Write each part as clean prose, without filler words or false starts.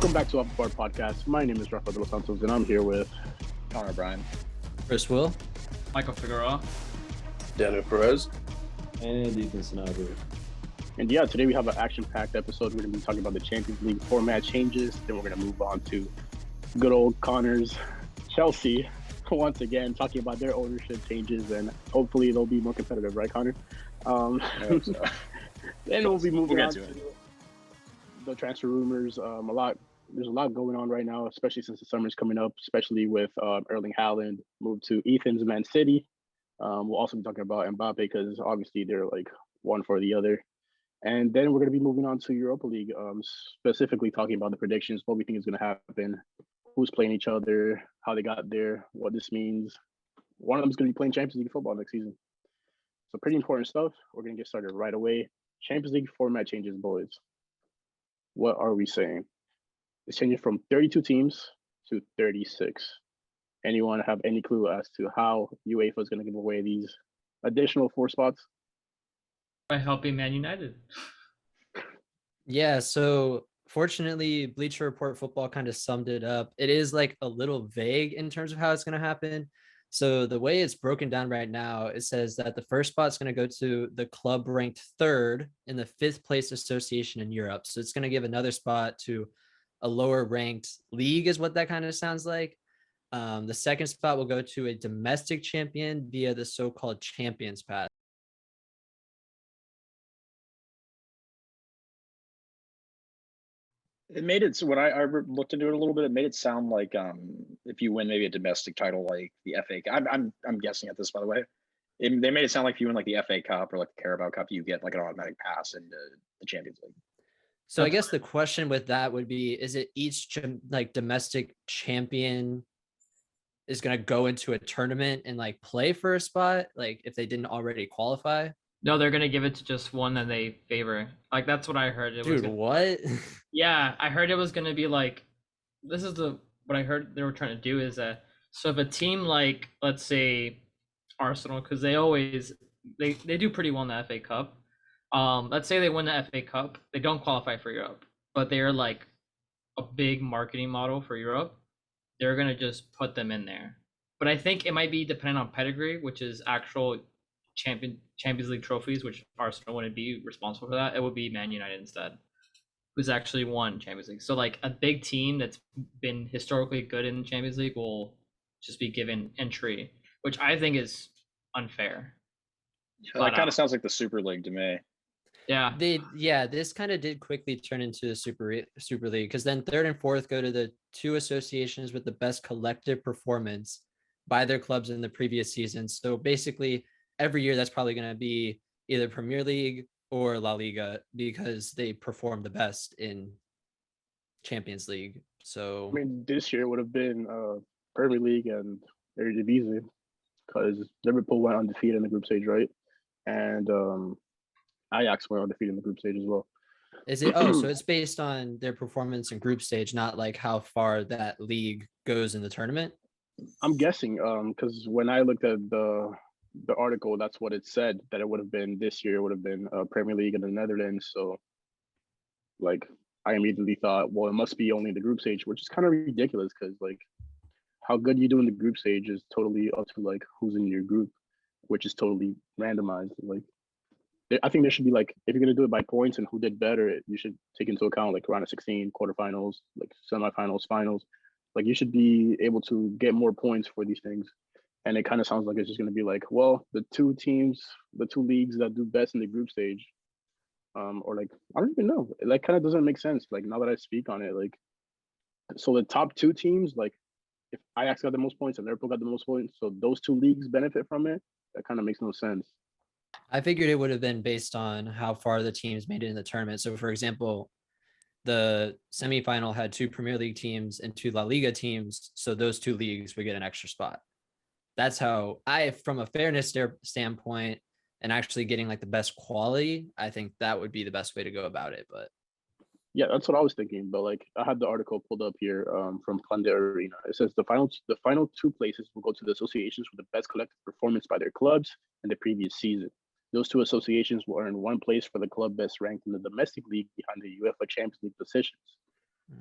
Welcome back to Up Bar Podcast. My name is Rafa de los Santos, and I'm here with Connor Bryan, Chris Will, Michael Figueroa, Daniel Pérez, and Ethan Sinabre. And yeah, today we have an action-packed episode. We're going to be talking about the Champions League format changes. Then we're going to move on to good old Connor's Chelsea once again, talking about their ownership changes, and hopefully they'll be more competitive, right, Connor? I hope so. Then we'll be moving We'll on get to to it. the transfer rumors. There's a lot going on right now, especially since the summer's coming up, especially with Erling Haaland moved to Ethan's Man City. We'll also be talking about Mbappe because obviously they're like one for the other. And then we're going to be moving on to Europa League, specifically talking about the predictions, what we think is going to happen, who's playing each other, how they got there, what this means. One of them is going to be playing Champions League football next season. So pretty important stuff. We're going to get started right away. Champions League format changes, boys. What are we saying? It's changing from 32 teams to 36. Anyone have any clue as to how UEFA is going to give away these additional 4 spots? by helping Man United. Yeah, so fortunately, Bleacher Report Football kind of summed it up. It is like a little vague in terms of how it's going to happen. So the way it's broken down right now, it says that the first spot's going to go to the club ranked third in the 5th place association in Europe. So it's going to give another spot to a lower ranked league is what that kind of sounds like. The second spot will go to a domestic champion via the so-called Champions Pass. It made it so when I looked into it a little bit, it made it sound like if you win maybe a domestic title like the FA Cup. I'm guessing at this, by the way. They made it sound like if you win like the FA Cup or like the Carabao Cup, you get like an automatic pass into the Champions League. So I guess the question with that would be, is it each like domestic champion is going to go into a tournament and like play for a spot? Like if they didn't already qualify? No, they're gonna give it to just one that they favor. Like that's what I heard. Dude, what? Yeah, I heard it was gonna be like, this is what I heard they were trying to do is that, so if a team like, let's say Arsenal, because they do pretty well in the FA Cup. Let's say they win the FA Cup, they don't qualify for Europe, but they're like a big marketing model for Europe. They're gonna just put them in there. But I think it might be dependent on pedigree, which is actual Champions League trophies, which Arsenal wouldn't be responsible for that. It would be Man United instead, who's actually won Champions League. So like a big team that's been historically good in the Champions League will just be given entry, which I think is unfair. That kind of sounds like the Super League to me. Yeah. This kind of did quickly turn into the Super League, because then 3rd and 4th go to the 2 associations with the best collective performance by their clubs in the previous season. So basically every year that's probably going to be either Premier League or La Liga because they perform the best in Champions League. So I mean, this year would have been Premier League and Eredivisie because Liverpool went undefeated in the group stage, right? And Ajax went undefeated in the group stage as well. is it? Oh, so it's based on their performance in group stage, not like how far that league goes in the tournament? I'm guessing because when I looked at the article, that's what it said, that it would have been this year. It would have been Premier League in the Netherlands. So, like, I immediately thought, well, it must be only the group stage, which is kind of ridiculous because, like, how good you do in the group stage is totally up to like who's in your group, which is totally randomized. Like, I think there should be like, if you're gonna do it by points and who did better, you should take into account like round of 16, quarterfinals, like semifinals, finals. Like, you should be able to get more points for these things. And it kind of sounds like it's just going to be like, well, the 2 leagues that do best in the group stage, or like, I don't even know. It like kind of doesn't make sense. Like, now that I speak on it, like, so the top 2 teams, like, if Ajax got the most points and Liverpool got the most points, so those 2 leagues benefit from it. That kind of makes no sense. I figured it would have been based on how far the teams made it in the tournament. So, for example, the semifinal had 2 Premier League teams and 2 La Liga teams. So those 2 leagues would get an extra spot. That's how from a fairness standpoint and actually getting like the best quality, I think that would be the best way to go about it. But yeah, that's what I was thinking. But like, I had the article pulled up here from Plundar Arena. It says the final 2 places will go to the associations with the best collective performance by their clubs in the previous season. Those 2 associations will earn 1 place for the club best ranked in the domestic league behind the UEFA Champions League positions.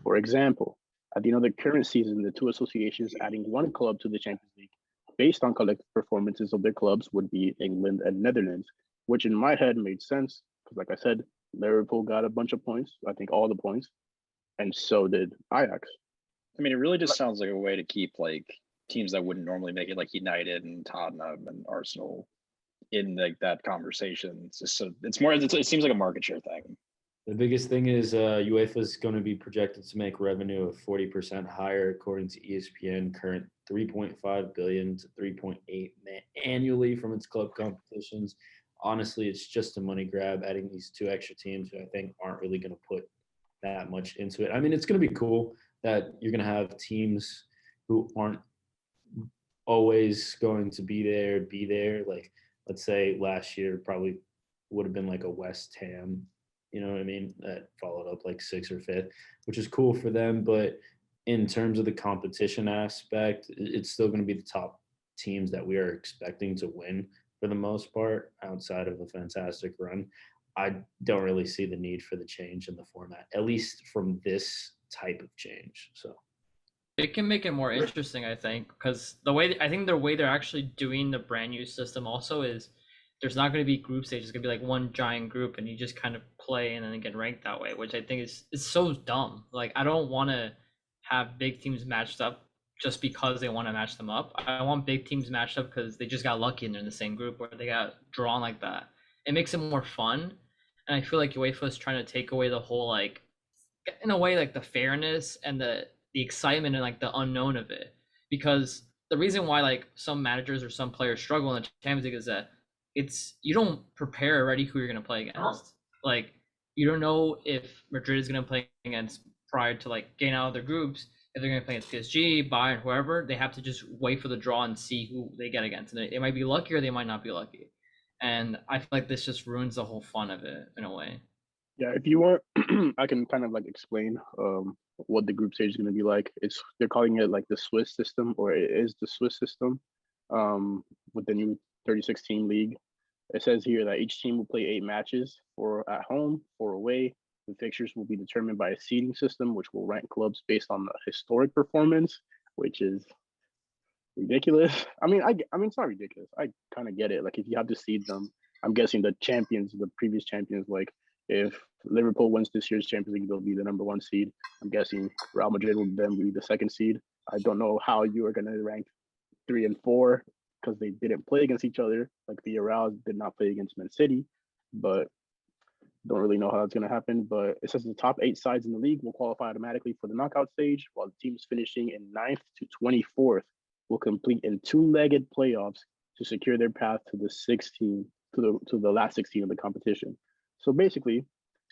For example, at the end of the current season, the two associations adding one club to the Champions League based on collective performances of their clubs would be England and Netherlands, which in my head made sense because, like I said, Liverpool got a bunch of points, I think all the points, and so did Ajax. I mean, it really just sounds like a way to keep like teams that wouldn't normally make it, like United and Tottenham and Arsenal, in like that conversation. It's just it's more. It seems like a market share thing. The biggest thing is UEFA is going to be projected to make revenue of 40% higher, according to ESPN. Current 3.5 billion to 3.8 annually from its club competitions. Honestly, it's just a money grab. Adding these two extra teams who I think aren't really going to put that much into it. I mean, it's going to be cool that you're going to have teams who aren't always going to be there. Like, let's say last year probably would have been like a West Ham, you know what I mean, that followed up like 6th or 5th, which is cool for them. But in terms of the competition aspect, it's still going to be the top teams that we are expecting to win for the most part, outside of a fantastic run. I don't really see the need for the change in the format, at least from this type of change. So it can make it more interesting, I think, because the way they're actually doing the brand new system also is there's not going to be group stages. It's going to be like one giant group, and you just kind of play and then get ranked that way, which I think is so dumb. Like, I don't want to have big teams matched up just because they want to match them up. I want big teams matched up because they just got lucky and they're in the same group, or they got drawn like that. It makes it more fun, and I feel like UEFA is trying to take away the whole, like, in a way, like the fairness and the excitement and like the unknown of it. Because the reason why like some managers or some players struggle in the Champions League is that you don't prepare already who you're going to play against. Like, you don't know if Madrid is going to play against prior to like getting out of their groups. If they're going to play against PSG, Bayern, whoever, they have to just wait for the draw and see who they get against. And they might be lucky or they might not be lucky. And I feel like this just ruins the whole fun of it in a way. Yeah, if you want, I can kind of like explain what the group stage is going to be like. They're calling it like the Swiss system, or it is the Swiss system, with the new 36-team league. It says here that each team will play 8 matches, 4 at home, 4 away. The fixtures will be determined by a seeding system, which will rank clubs based on the historic performance, which is ridiculous. I mean, it's not ridiculous. I kind of get it. Like, if you have to seed them, I'm guessing the previous champions, like if Liverpool wins this year's Champions League, they'll be the number 1 seed. I'm guessing Real Madrid will then be the 2nd seed. I don't know how you are going to rank 3 and 4 because they didn't play against each other. Like, the Real did not play against Man City, but don't really know how that's going to happen. But it says the top 8 sides in the league will qualify automatically for the knockout stage, while the teams finishing in 9th to 24th will complete in 2-legged playoffs to secure their path to the 16 to the last 16 of the competition. So basically,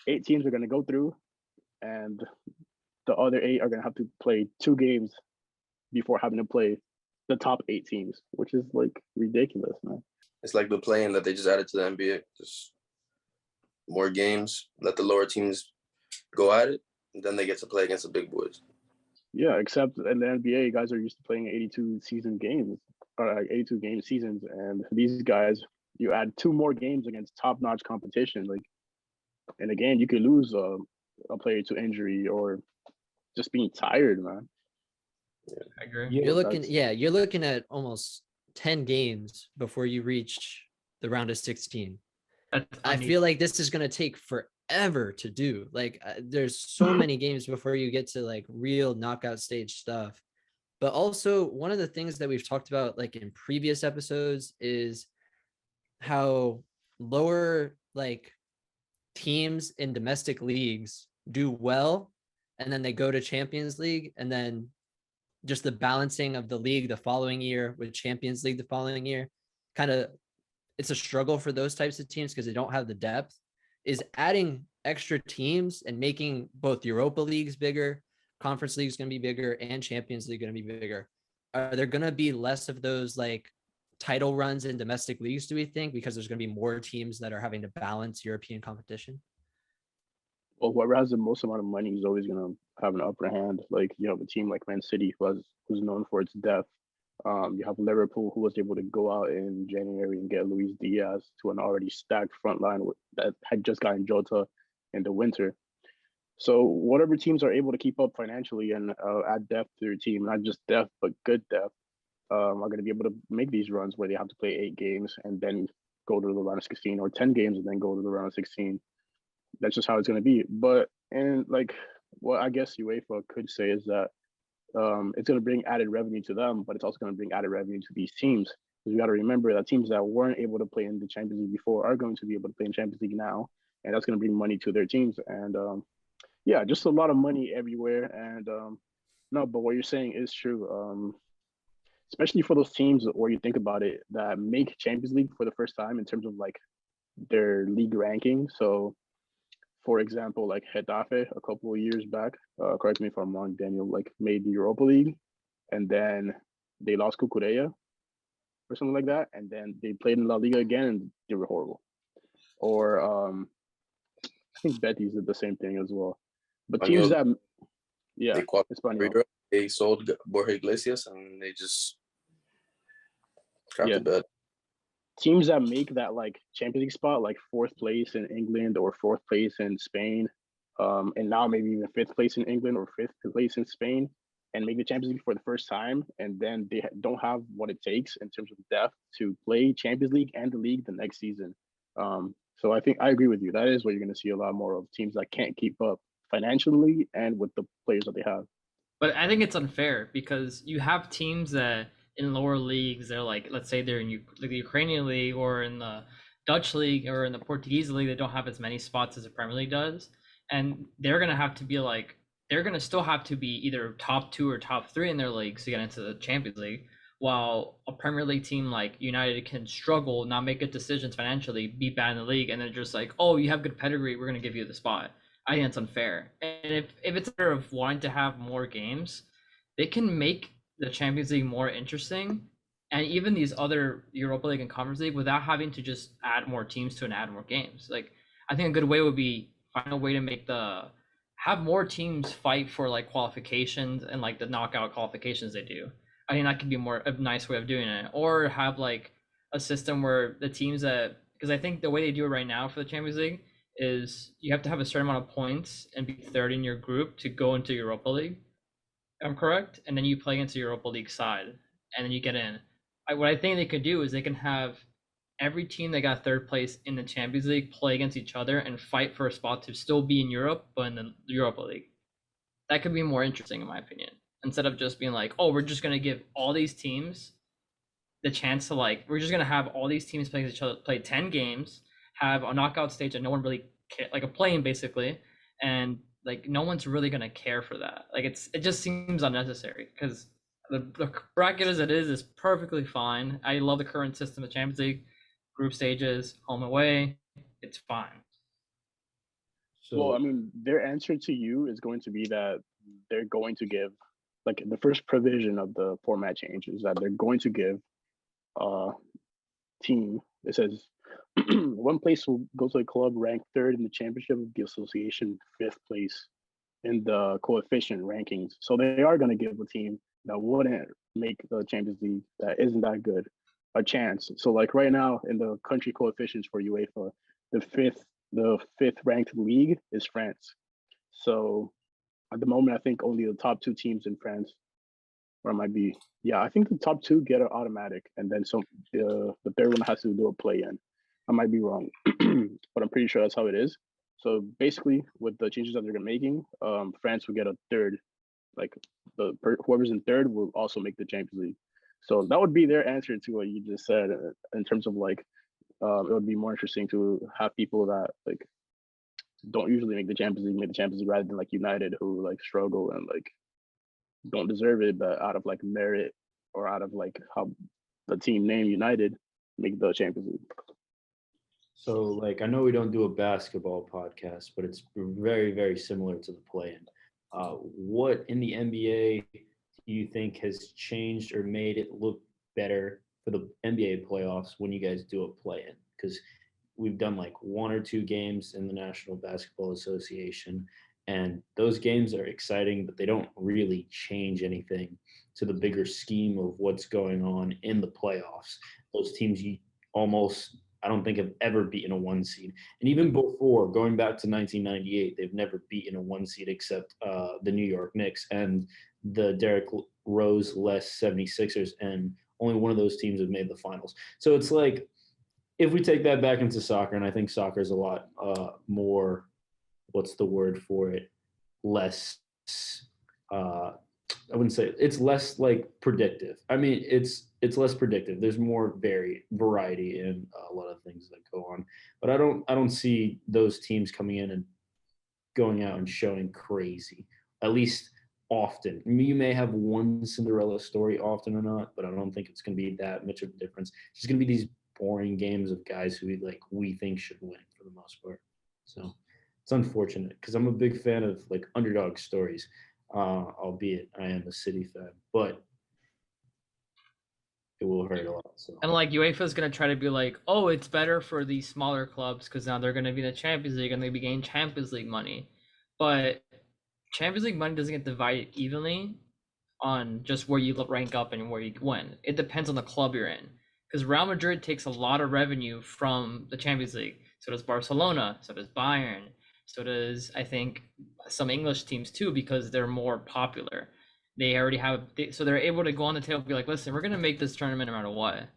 8 teams are going to go through, and the other 8 are going to have to play 2 games before having to play the top 8 teams, which is like ridiculous, man. It's like the play-in that they just added to the NBA. Just more games, let the lower teams go at it, and then they get to play against the big boys. Yeah, except in the NBA, guys are used to playing 82 game seasons, and these guys, you add 2 more games against top-notch competition. Like, and again, you could lose a player to injury or just being tired, man. Yeah. I agree. You're looking at almost 10 games before you reach the round of 16. I feel like this is going to take forever to do. Like, there's so many games before you get to like real knockout stage stuff. But also, one of the things that we've talked about like in previous episodes is how lower like teams in domestic leagues do well, and then they go to Champions League, and then just the balancing of the league the following year with Champions League the following year, kind of, it's a struggle for those types of teams because they don't have the depth. Is adding extra teams and making both Europa Leagues bigger, Conference League is going to be bigger, and Champions League going to be bigger. Are there going to be less of those like title runs in domestic leagues, do we think, because there's going to be more teams that are having to balance European competition? Well, whoever has the most amount of money is always going to have an upper hand. Like, you have a team like Man City, who's known for its depth. You have Liverpool, who was able to go out in January and get Luis Diaz to an already stacked front line that had just gotten Jota in the winter. So whatever teams are able to keep up financially and add depth to their team, not just depth but good depth, are going to be able to make these runs where they have to play 8 games and then go to the round of 16, or 10 games and then go to the round of 16. That's just how it's going to be. But and like what I guess UEFA could say is that it's going to bring added revenue to them, but it's also going to bring added revenue to these teams. Because we got to remember that teams that weren't able to play in the Champions League before are going to be able to play in Champions League now, and that's going to bring money to their teams. And yeah, just a lot of money everywhere. And no, but what you're saying is true. Especially for those teams where you think about it that make Champions League for the first time in terms of like their league ranking. So, for example, like Getafe a couple of years back, correct me if I'm wrong, Daniel, like made the Europa League, and then they lost Cucurella or something like that, and then they played in La Liga again and they were horrible. Or I think Betis did the same thing as well. But teams that, yeah, they qualified. Espanyol. They sold Borja Iglesias and they just crapped Yeah. the bed. Teams that make that like Champions League spot, like 4th place in England or 4th place in Spain, and now maybe even 5th place in England or 5th place in Spain, and make the Champions League for the first time, and then they don't have what it takes in terms of depth to play Champions League and the league the next season. So I think I agree with you. That is what you're going to see a lot more of, teams that can't keep up financially and with the players that they have. But I think it's unfair because you have teams that in lower leagues, they're like, let's say they're in the Ukrainian league or in the Dutch league or in the Portuguese league, they don't have as many spots as the Premier League does. And they're going to have to be like, they're going to still have to be either top 2 or top 3 in their leagues to get into the Champions League. While a Premier League team like United can struggle, not make good decisions financially, be bad in the league, and they're just like, oh, you have good pedigree, we're going to give you the spot. I think it's unfair. And if it's a matter of wanting to have more games, they can make the Champions League more interesting, and even these other Europa League and Conference League without having to just add more teams to and add more games. Like, I think a good way would be find a way to have more teams fight for like qualifications and like the knockout qualifications they do. I think that could be a nice way of doing it, or have like a system where the teams because I think the way they do it right now for the Champions League is you have to have a certain amount of points and be 3rd in your group to go into Europa League. I'm correct? And then you play against the Europa League side, and then you get in. What I think they could do is they can have every team that got 3rd place in the Champions League play against each other and fight for a spot to still be in Europe, but in the Europa League. That could be more interesting, in my opinion, instead of just being like, oh, we're just going to give all these teams the chance to we're just going to have all these teams play each other, play 10 games, have a knockout stage that no one really like a play-in basically, and like no one's really gonna care for that. Like it just seems unnecessary because the bracket as it is perfectly fine. I love the current system of Champions League, group stages, home away. It's fine. So, well, I mean, their answer to you is going to be that they're going to give, like, the first provision of the format change is that they're going to give a team. It says one place will go to a club ranked 3rd in the championship of the association, 5th place in the coefficient rankings. So they are going to give a team that wouldn't make the Champions League, that isn't that good, a chance. So like right now in the country coefficients for UEFA, the fifth ranked league is France. So at the moment, I think only the top 2 teams in France, or it might be, yeah, I think the top 2 get an automatic, and then the 3rd one has to do a play-in. I might be wrong, but I'm pretty sure that's how it is. So basically, with the changes that they're making, France will get a 3rd. Like whoever's in 3rd will also make the Champions League. So that would be their answer to what you just said. In terms of like, it would be more interesting to have people that like don't usually make the Champions League rather than like United, who like struggle and like don't deserve it, but out of like merit or out of like how the team name United make the Champions League. So, like, I know we don't do a basketball podcast, but it's very, very similar to the play-in. What in the NBA do you think has changed or made it look better for the NBA playoffs when you guys do a play-in? Because we've done like 1 or 2 games in the National Basketball Association, and those games are exciting, but they don't really change anything to the bigger scheme of what's going on in the playoffs. Those teams you almost I don't think have ever beaten a 1 seed. And even before, going back to 1998, they've never beaten a 1 seed except the New York Knicks and the Derrick Rose-less 76ers, and only one of those teams have made the finals. So it's like, if we take that back into soccer, and I think soccer is a lot more, what's the word for it? Less, I wouldn't say it's less like predictive. I mean, it's less predictive. There's more variety in a lot of things that go on. But I don't see those teams coming in and going out and showing crazy, at least often. I mean, you may have one Cinderella story often or not, but I don't think it's going to be that much of a difference. It's just going to be these boring games of guys who we think should win for the most part. So it's unfortunate because I'm a big fan of like underdog stories, albeit I am a City fan, but it will hurt a lot. So. And like UEFA is gonna try to be like, oh, it's better for these smaller clubs because now they're gonna be in the Champions League and they be getting Champions League money, but Champions League money doesn't get divided evenly on just where you rank up and where you win. It depends on the club you're in. Because Real Madrid takes a lot of revenue from the Champions League. So does Barcelona. So does Bayern. So does, I think, some English teams too, because they're more popular. They already have, so they're able to go on the table and be like, listen, we're going to make this tournament no matter what.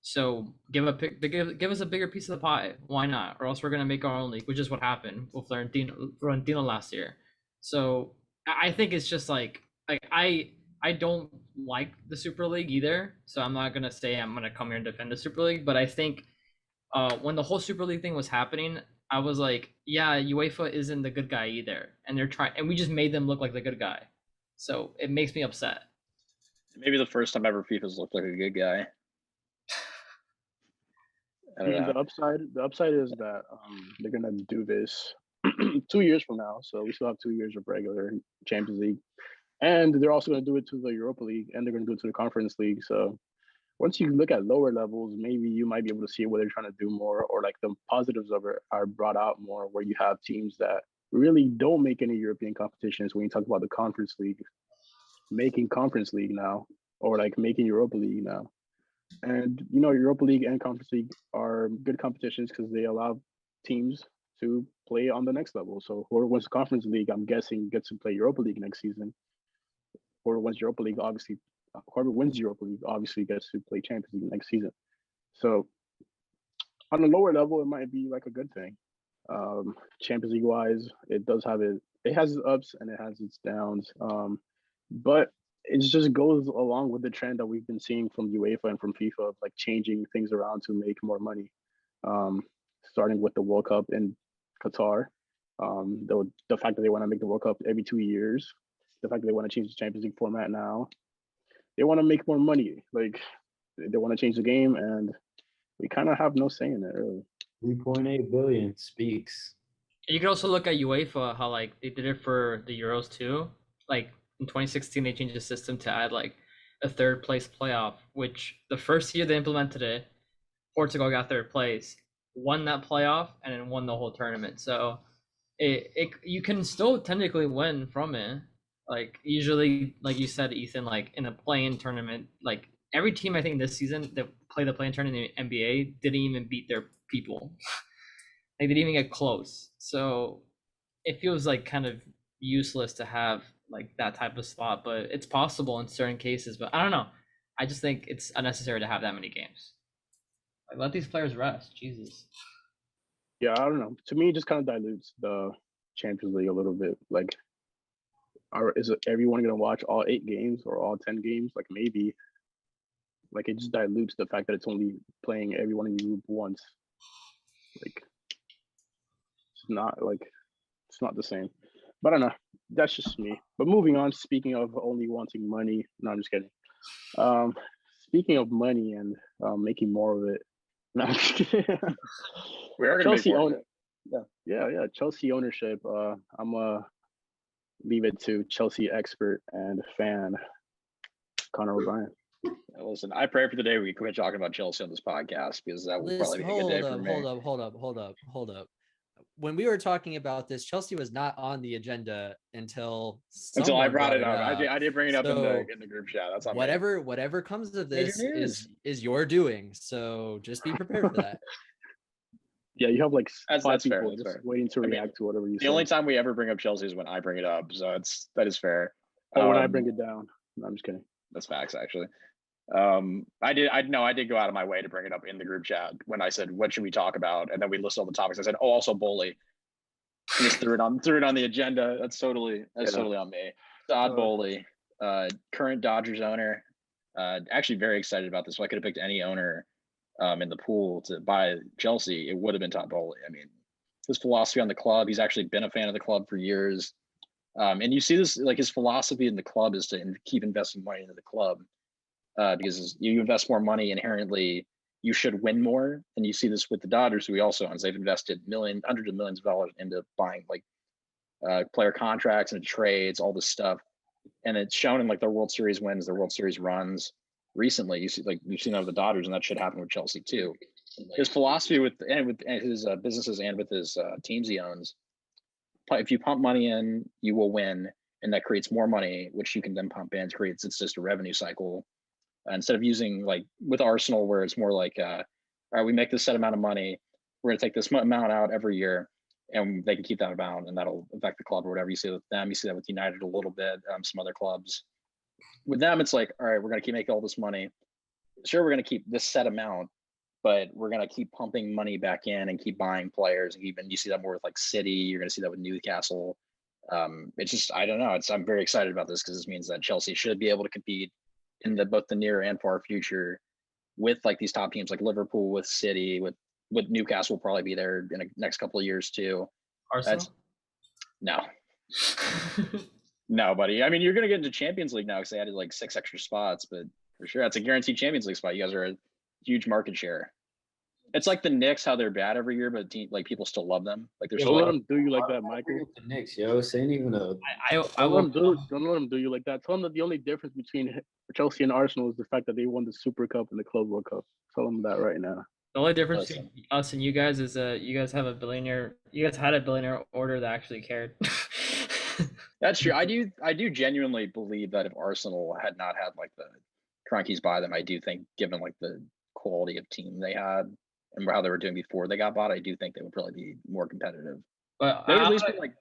So give us a bigger piece of the pie. Why not? Or else we're going to make our own league, which is what happened with Florentino last year. So I think it's just like I don't like the Super League either, so I'm not gonna say I'm gonna come here and defend the Super League. But I think when the whole Super League thing was happening, I was like, yeah, UEFA isn't the good guy either, and they're trying, and we just made them look like the good guy. So it makes me upset. Maybe the first time ever FIFA's looked like a good guy. I mean, the upside is that they're gonna do this 2 years from now, so we still have 2 years of regular Champions League. And they're also going to do it to the Europa League, and they're going to do it to the Conference League. So once you look at lower levels, maybe you might be able to see what they're trying to do more, or like the positives of it are brought out more, where you have teams that really don't make any European competitions. When you talk about the Conference League, making Conference League now, or like making Europa League now. And, Europa League and Conference League are good competitions because they allow teams to play on the next level. So whoever wins the Conference League, I'm guessing, gets to play Europa League next season. Or wins Europa League, obviously, whoever wins Europa League obviously gets to play Champions League next season. So on a lower level, it might be like a good thing. Champions League wise, it does have it has its ups and it has its downs. But it just goes along with the trend that we've been seeing from UEFA and from FIFA of like changing things around to make more money. Starting with the World Cup in Qatar, the fact that they want to make the World Cup every 2 years. The fact that they want to change the Champions League format now, they want to make more money. Like they want to change the game, and we kind of have no say in it, really. 3.8 billion speaks. You can also look at UEFA, how like they did it for the Euros too. Like in 2016, they changed the system to add like a third place playoff, which the first year they implemented it, Portugal got third place, won that playoff, and then won the whole tournament. So you can still technically win from it. Like usually, like you said, Ethan, like in a play-in tournament, like every team I think this season that played the play-in tournament in the NBA didn't even beat their people. They didn't even get close. So it feels like kind of useless to have like that type of spot, but it's possible in certain cases. But I don't know. I just think it's unnecessary to have that many games. Like let these players rest. Jesus. Yeah, I don't know. To me, it just kind of dilutes the Champions League a little bit. Like, is everyone going to watch all 8 games or all 10 games? Like maybe. Like it just dilutes the fact that it's only playing everyone in the group once. Like it's not the same. But I don't know. That's just me. But moving on, speaking of only wanting money. No, I'm just kidding. Speaking of money and making more of it. No, I'm just kidding. We are going to make more. Yeah. Chelsea ownership. I'm leave it to Chelsea expert and fan Conor O'Brien. Listen, I pray for the day we quit talking about Chelsea on this podcast because that will probably be a good day for me. Hold up. When we were talking about this, Chelsea was not on the agenda until I brought it up. I did bring it up in the group chat. That's on whatever comes of this is your doing. So just be prepared for that. Yeah, you have like That's five fair, people that's just fair. waiting to I mean, react to whatever you The say. only time we ever bring up Chelsea is when I bring it up, so that is fair. Or when I bring it down. No, I'm just kidding. That's facts, actually. I did go out of my way to bring it up in the group chat when I said, what should we talk about? And then we listed all the topics. I said, oh, also Bowley. Just threw it on the agenda. That's totally on me. Todd Bowley, current Dodgers owner. Actually very excited about this. If I could have picked any owner in the pool to buy Chelsea, it would have been Todd Bowley. I mean, his philosophy on the club, he's actually been a fan of the club for years. And you see this, like his philosophy in the club is to keep investing money into the club. Because you invest more money, inherently you should win more. And you see this with the Dodgers, who he also owns. They've invested hundreds of millions of dollars into buying like player contracts and trades, all this stuff. And it's shown in like their World Series wins, their World Series runs. Recently, you see like you've seen out of the Dodgers, and that should happen with Chelsea too. His philosophy with his businesses and with his teams he owns, if you pump money in, you will win, and that creates more money, which you can then pump in. It's just a revenue cycle. Instead of using like with Arsenal, where it's more like, all right, we make this set amount of money, we're going to take this amount out every year, and they can keep that amount, and that'll affect the club or whatever. You see with them, you see that with United a little bit, some other clubs. With them, it's like, all right, we're going to keep making all this money. Sure, we're going to keep this set amount, but we're going to keep pumping money back in and keep buying players. And even you see that more with like City. You're going to see that with Newcastle. It's just, I don't know. I'm very excited about this because this means that Chelsea should be able to compete in both the near and far future with like these top teams like Liverpool, with City, with Newcastle will probably be there in the next couple of years too. Arsenal? No. No, buddy. I mean, you're going to get into Champions League now because they added like 6 extra spots, but for sure, that's a guaranteed Champions League spot. You guys are a huge market share. It's like the Knicks, how they're bad every year, but like people still love them. Like there's Don't let them do you like that, Michael. The Knicks, yo, saying even a. Don't let them do you like that. Tell them that the only difference between Chelsea and Arsenal is the fact that they won the Super Cup and the Club World Cup. Tell them that right now. The only difference between us and you guys is you guys have a billionaire. You guys had a billionaire order that actually cared. That's true. I do genuinely believe that if Arsenal had not had like the Cronkies buy them, I do think, given like the quality of team they had and how they were doing before they got bought, I do think they would probably be more competitive. But they would at least be like.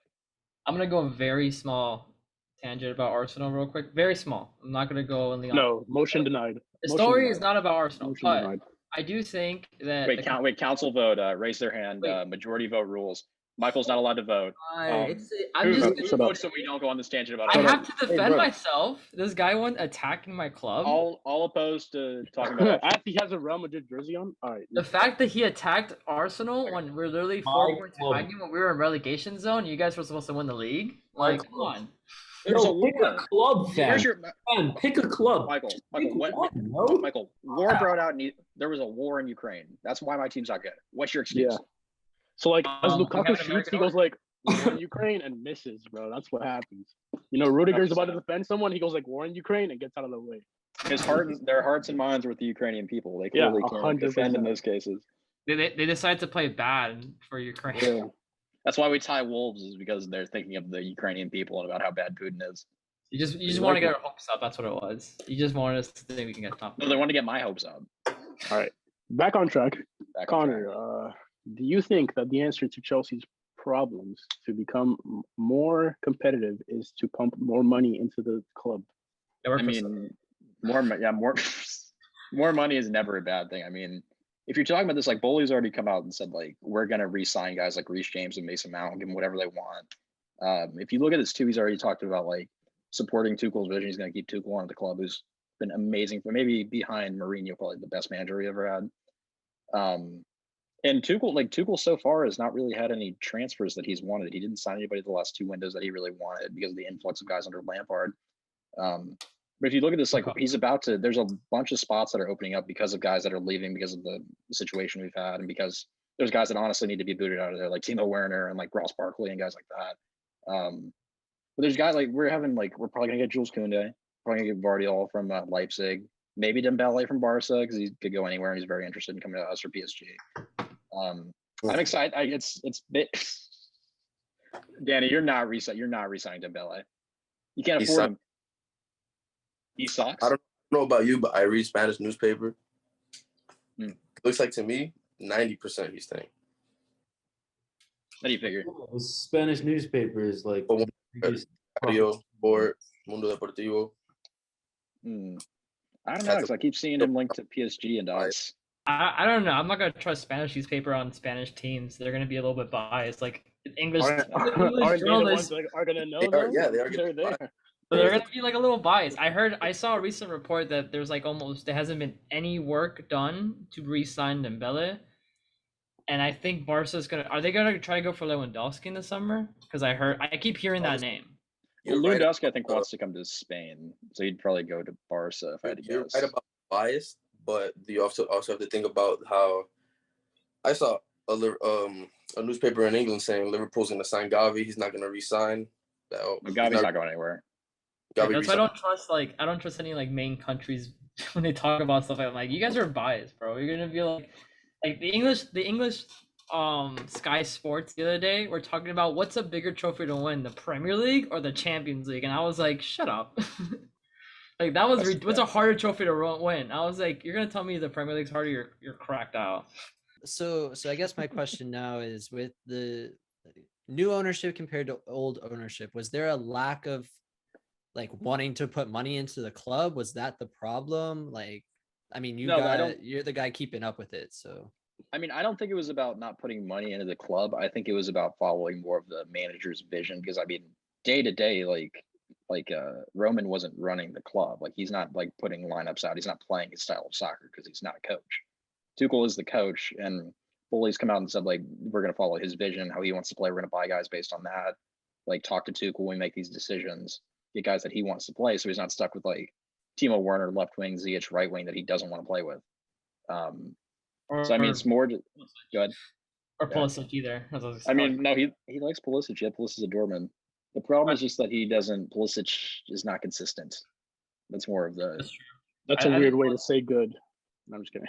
I'm gonna go a very small tangent about Arsenal real quick. Very small. I'm not gonna go in the. No, motion denied. The story is not about Arsenal, Motion but denied. I do think that. Wait, council vote. Raise their hand. Majority vote rules. Michael's not allowed to vote. I'm just vote so we don't go on this tangent about. I have to defend myself. This guy went attacking my club. All opposed to talking about. As he has a Real Madrid jersey on. All right. The fact that he attacked Arsenal when we're literally 4 points behind you when we were in relegation zone, you guys were supposed to win the league. Like, come on. There's a pick a club, fan. Pick a club. Michael, war broke out. There was a war in Ukraine. That's why my team's not good. What's your excuse? Yeah. So like as Lukaku shoots, he goes like war in Ukraine and misses, bro. That's what happens. You know, Rudiger's about to defend someone. He goes like war in Ukraine and gets out of the way. Their hearts and minds are with the Ukrainian people. They clearly can't defend in those cases. They decide to play bad for Ukraine. Yeah. That's why we tie wolves, is because they're thinking of the Ukrainian people and about how bad Putin is. You just want to get our hopes up. That's what it was. You just wanted us to think we can get top. No, they want to get my hopes up. All right, back on track. Connor, do you think that the answer to Chelsea's problems to become more competitive is to pump more money into the club? I mean, more money is never a bad thing. I mean, if you're talking about this, like Bowley's already come out and said like we're gonna re-sign guys like Reece James and Mason Mount, give them whatever they want. If you look at this too, he's already talked about like supporting Tuchel's vision. He's gonna keep Tuchel on the club, who's been amazing for maybe behind Mourinho, probably the best manager we ever had. And Tuchel so far has not really had any transfers that he's wanted. He didn't sign anybody the last 2 windows that he really wanted because of the influx of guys under Lampard. But if you look at this, like there's a bunch of spots that are opening up because of guys that are leaving because of the situation we've had, and because there's guys that honestly need to be booted out of there, like Timo Werner and like Ross Barkley and guys like that. But there's guys like we're probably gonna get Jules Koundé, probably gonna get Vardiol from Leipzig, maybe Dembele from Barca because he could go anywhere and he's very interested in coming to us or PSG. I'm excited. It's bit. Danny, you're not resigning Dembele. You can't afford him. He sucks. I don't know about you, but I read Spanish newspaper. Looks like to me, 90% he's staying. How do you figure? The Spanish newspapers like Como biggest Diario, Sport, Mundo Deportivo. I don't know, That's because I keep seeing him linked to PSG and us. I don't know. I'm not gonna trust Spanish newspaper on Spanish teams. They're gonna be a little bit biased. Like English, Aren't English they the ones journalists, that are gonna know? They are, though? yeah, they are They're getting there. they're gonna be like a little biased. I saw a recent report that there's like almost there hasn't been any work done to re-sign Dembele, and I think Barca's are they gonna try to go for Lewandowski in the summer? Because I keep hearing that name. You're Well, right Lewandowski, I think, about- wants to come to Spain, so he'd probably go to Barca if I had to You're guess. right about bias, but you also have to think about how I saw a newspaper in England saying Liverpool's going to sign Gavi. He's not going to re-sign. But Gavi's not going anywhere. Yeah, Gavi that's why re-signed. I don't trust any like main countries when they talk about stuff. I'm like, you guys are biased, bro. You're gonna be like the English Sky Sports the other day were talking about what's a bigger trophy to win, the Premier League or the Champions League, and I was like, shut up. Like that was what's a harder trophy to win? I was like, you're gonna tell me the Premier League's harder? You're cracked out. So I guess my question now is, with the new ownership compared to old ownership, was there a lack of like wanting to put money into the club? Was that the problem? Like, I mean, you're the guy keeping up with it, so. I mean, I don't think it was about not putting money into the club. I think it was about following more of the manager's vision, because I mean, day to day, Roman wasn't running the club. Like, he's not like putting lineups out. He's not playing his style of soccer because he's not a coach. Tuchel is the coach, and Bully's come out and said, like, we're going to follow his vision, how he wants to play. We're going to buy guys based on that. Like, talk to Tuchel when we make these decisions, get guys that he wants to play, so he's not stuck with like Timo Werner left wing, Ziyech right wing that he doesn't want to play with. So I mean, it's more. Go ahead. Or Pulisic either. I mean, no, he likes Pulisic. Yeah, Pulisic is a Dortmund. The problem is just that Pulisic is not consistent. That's more of the. That's a weird way to say good. No, I'm just kidding.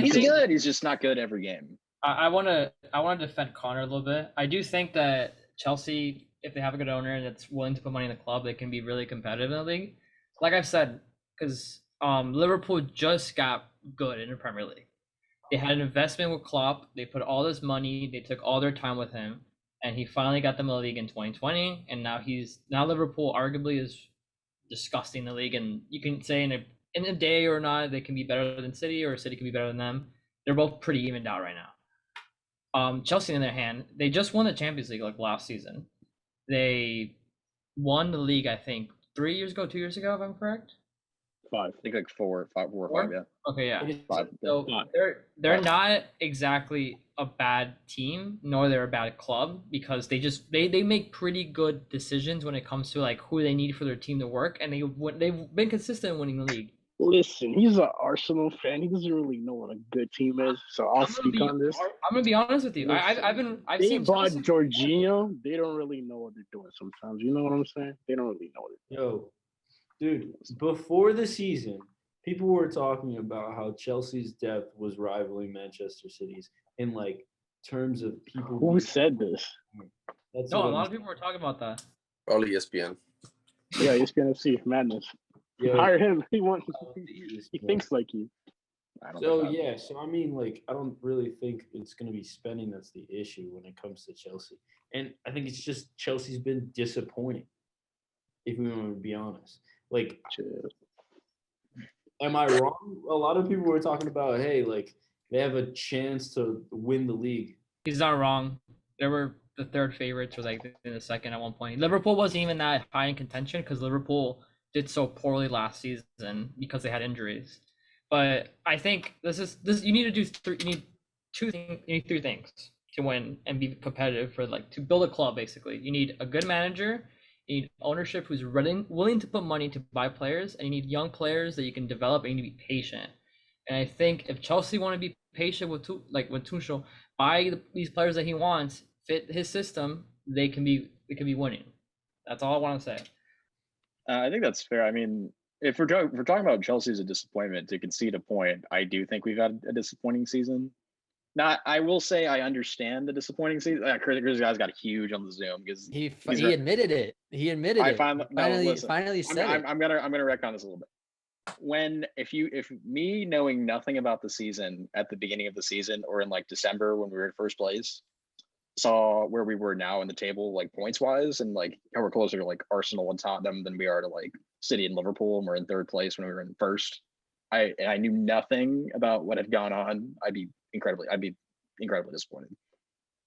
He's good. He's just not good every game. I want to defend Connor a little bit. I do think that Chelsea, if they have a good owner that's willing to put money in the club, they can be really competitive in the league. Like I've said, because Liverpool just got good in the Premier League. They had an investment with Klopp. They put all this money. They took all their time with him, and he finally got them a league in 2020. And now Liverpool arguably is disgusting the league. And you can say in a day or not, they can be better than City, or City can be better than them. They're both pretty evened out right now. Chelsea, on their hand, they just won the Champions League like last season. They won the league, I think, 2 years ago, if I'm correct. 5. I think like 4 or 5. Yeah. Okay, yeah. 5. So they're not exactly a bad team, nor they're a bad club, because they make pretty good decisions when it comes to like who they need for their team to work, and they've been consistent in winning the league. Listen, he's an Arsenal fan. He doesn't really know what a good team is, so I'll speak on this. I'm gonna be honest with you. Listen, I've they seen bought Jorginho. They don't really know what they're doing sometimes. You know what I'm saying? They don't really know what they're doing. Yo, dude, before the season, people were talking about how Chelsea's depth was rivaling Manchester City's in like terms of people. Who said this? A lot of people were talking about that. Probably ESPN. Yeah, ESPN FC, madness. Yo, Hire him. He thinks like you. So I mean, like, I don't really think it's going to be spending that's the issue when it comes to Chelsea. And I think it's just Chelsea's been disappointing, if we want to be honest. Like, am I wrong? A lot of people were talking about, hey, like, they have a chance to win the league. He's not wrong. They were the third favorites, or like in the second at one point. Liverpool wasn't even that high in contention because Liverpool did so poorly last season because they had injuries. But I think you need to do you need 3 things to win and be competitive to build a club. Basically, you need a good manager, you need ownership who's willing to put money to buy players, and you need young players that you can develop, and you need to be patient. And I think if Chelsea want to be patient with Tuchel, buy these players that he wants, fit his system, they can be winning. That's all I want to say. I think that's fair. I mean, if we're talking about Chelsea as a disappointment, to concede a point, I do think we've had a disappointing season. I will say I understand the disappointing season. Chris guy's got huge on the Zoom because he admitted it. He admitted it. Finally said it. I'm gonna retcon this a little bit. If me knowing nothing about the season at the beginning of the season or in like December when we were in first place, saw where we were now in the table, like points wise, and like how we're closer to like Arsenal and Tottenham than we are to like City and Liverpool, and we're in third place when we were in first. I knew nothing about what had gone on. I'd be incredibly disappointed.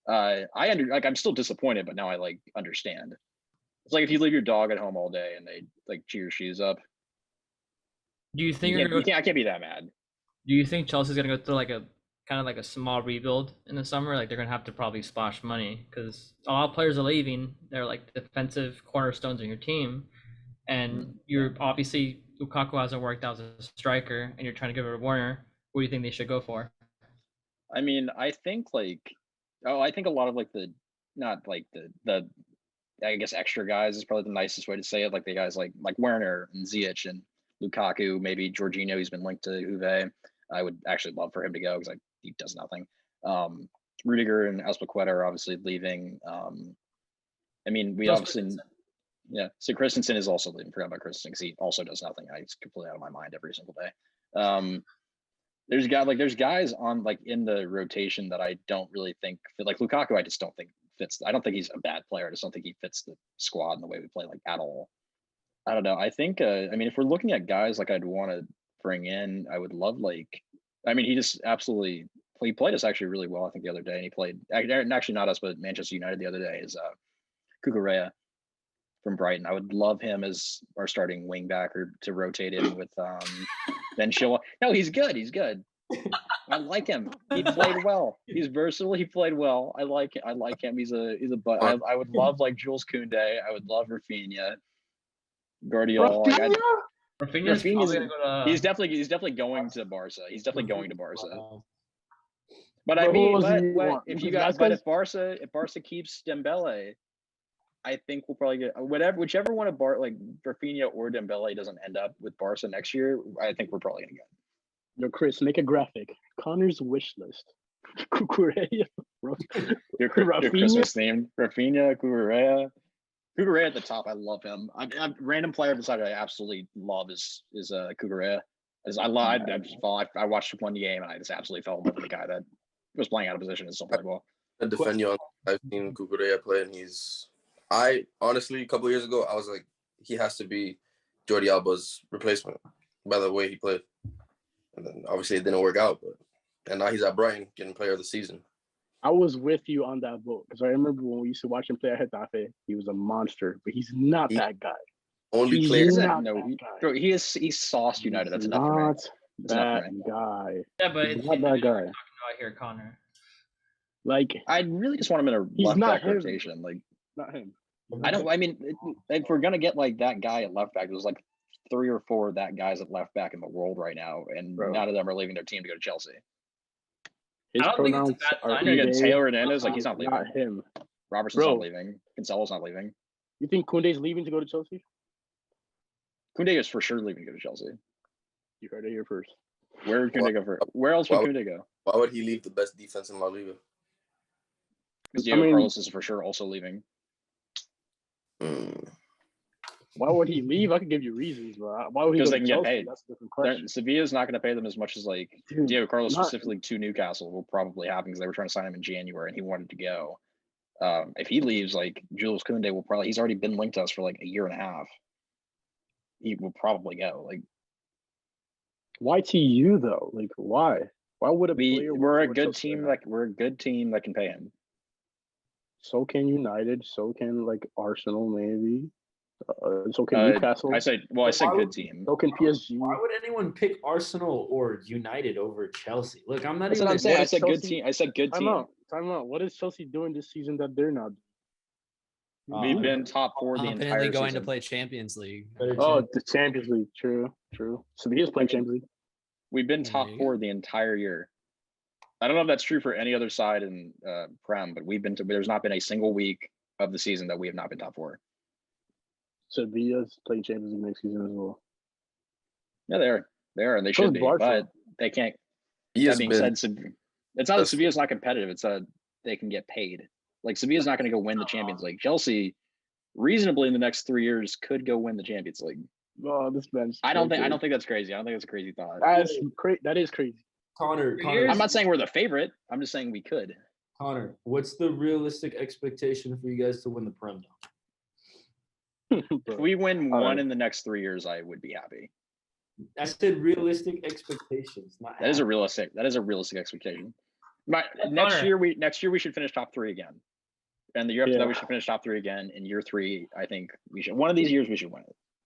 I'm still disappointed, but now I like understand. It's like if you leave your dog at home all day and they like chew your shoes up. Do you think I can't be that mad. Do you think Chelsea's gonna go through like a kind of like a small rebuild in the summer? Like they're gonna have to probably splash money because a lot of players are leaving. They're like defensive cornerstones in your team, and you're obviously Lukaku hasn't worked out as a striker, and you're trying to give it a Warner. What do you think they should go for? I mean, I think a lot of like not like the I guess extra guys is probably the nicest way to say it. Like the guys like Werner and Ziyech and Lukaku, maybe Jorginho. He's been linked to Juve. I would actually love for him to go because he does nothing. Rudiger and Azpilicueta are obviously leaving. I mean, we obviously, yeah. So Christensen is also leaving. Forgot about Christensen because he also does nothing. He's completely out of my mind every single day. There's guys on like in the rotation that I don't really think fit. Like Lukaku, I just don't think fits. I don't think he's a bad player. I just don't think he fits the squad and the way we play like at all. I don't know. I think I mean, if we're looking at guys like I'd want to bring in, I would love he played us actually really well, I think, the other day, and he played actually not us but Manchester United the other day is Cucurella from Brighton. I would love him as our starting wing back or to rotate in with Ben Chilwell. No, he's good. I like him. He played well. He's versatile. He played well. I like him. He's a butt. I would love like Jules Koundé. I would love Rafinha. Guardiola. Rafinha's probably gonna go to... He's definitely going to Barca. He's definitely going to Barca. Wow. But I mean, if Barca keeps Dembele, I think we'll probably get whichever one of Rafinha or Dembele doesn't end up with Barca next year. I think we're probably gonna get. Yo, Chris, make a graphic. Connor's wish list. Cucurella. Your Christmas themed Rafinha, Cucurella at the top. I love him. I'm random player beside it I absolutely love is Cucurella. I watched one game and I just absolutely fell in love with the guy that was playing out of position and still played well. I defend you on. I've seen Cucurella play, and I honestly, a couple of years ago, I was like, he has to be Jordi Alba's replacement by the way he played. And then obviously it didn't work out, and now he's at Brighton getting player of the season. I was with you on that vote because I remember when we used to watch him play at Getafe, he was a monster, but he's not that guy. Only player. He's sauced United. That's enough for me. That guy. Yeah, but it's not that guy. I hear Connor. Like, I really just want him in a left back rotation. Like, not him. I mean, if we're gonna get like that guy at left back, there's like 3 or 4 of that guys at left back in the world right now, and none of them are leaving their team to go to Chelsea. His pronouns are Taylor Hernandez, like he's not leaving. Not him. Robertson's not leaving. Cancelo's not leaving. You think Koundé's leaving to go to Chelsea? Koundé is for sure leaving to go to Chelsea. You heard it here first. Where would Koundé go for? Where else would Koundé go? Why would he leave the best defense in La Liga? Because Diego Carlos is for sure also leaving. Why would he leave? I could give you reasons, but why would he? Because they can get paid. That's a different question. Sevilla's not going to pay them as much as like Diego Carlos specifically to Newcastle will probably happen because they were trying to sign him in January and he wanted to go. If he leaves, like Jules Koundé will probably. He's already been linked to us for like a year and a half. He will probably go. Like, why to you though? Like, why? Why would it be? We're a good team. We're a good team that can pay him. So can United. So can like Arsenal maybe. So can Newcastle. I said good team. So can PSG. Why would anyone pick Arsenal or United over Chelsea? Look, I'm not That's even. What I'm saying. I said good team. I said good team. Time out. What is Chelsea doing this season that they're not? We've been top 4 the entire season. Going to play Champions League. The Champions League. True. Sevilla's playing Champions League. We've been top 4 the entire year. I don't know if that's true for any other side in Prem, but there's not been a single week of the season that we have not been top 4. Sevilla's playing Champions League next season as well. Yeah, they are, and they should be, but they can't. That being said, it's not that Sevilla's not competitive; it's that they can get paid. Like Sevilla's not going to go win the Champions League. Chelsea, reasonably in the next 3 years, could go win the Champions League. Oh, this man's. I don't think that's crazy. I don't think that's a crazy thought. That is crazy. Connor. I'm not saying we're the favorite. I'm just saying we could. Connor, what's the realistic expectation for you guys to win the Prem? If we win All one right. in the next 3 years, I would be happy. I said realistic expectations, not That is a happy. realistic expectation. Next Connor. year we should finish top 3 again. And the year after Yeah. that we should finish top 3 again. In year 3, I think we should one of these years we should win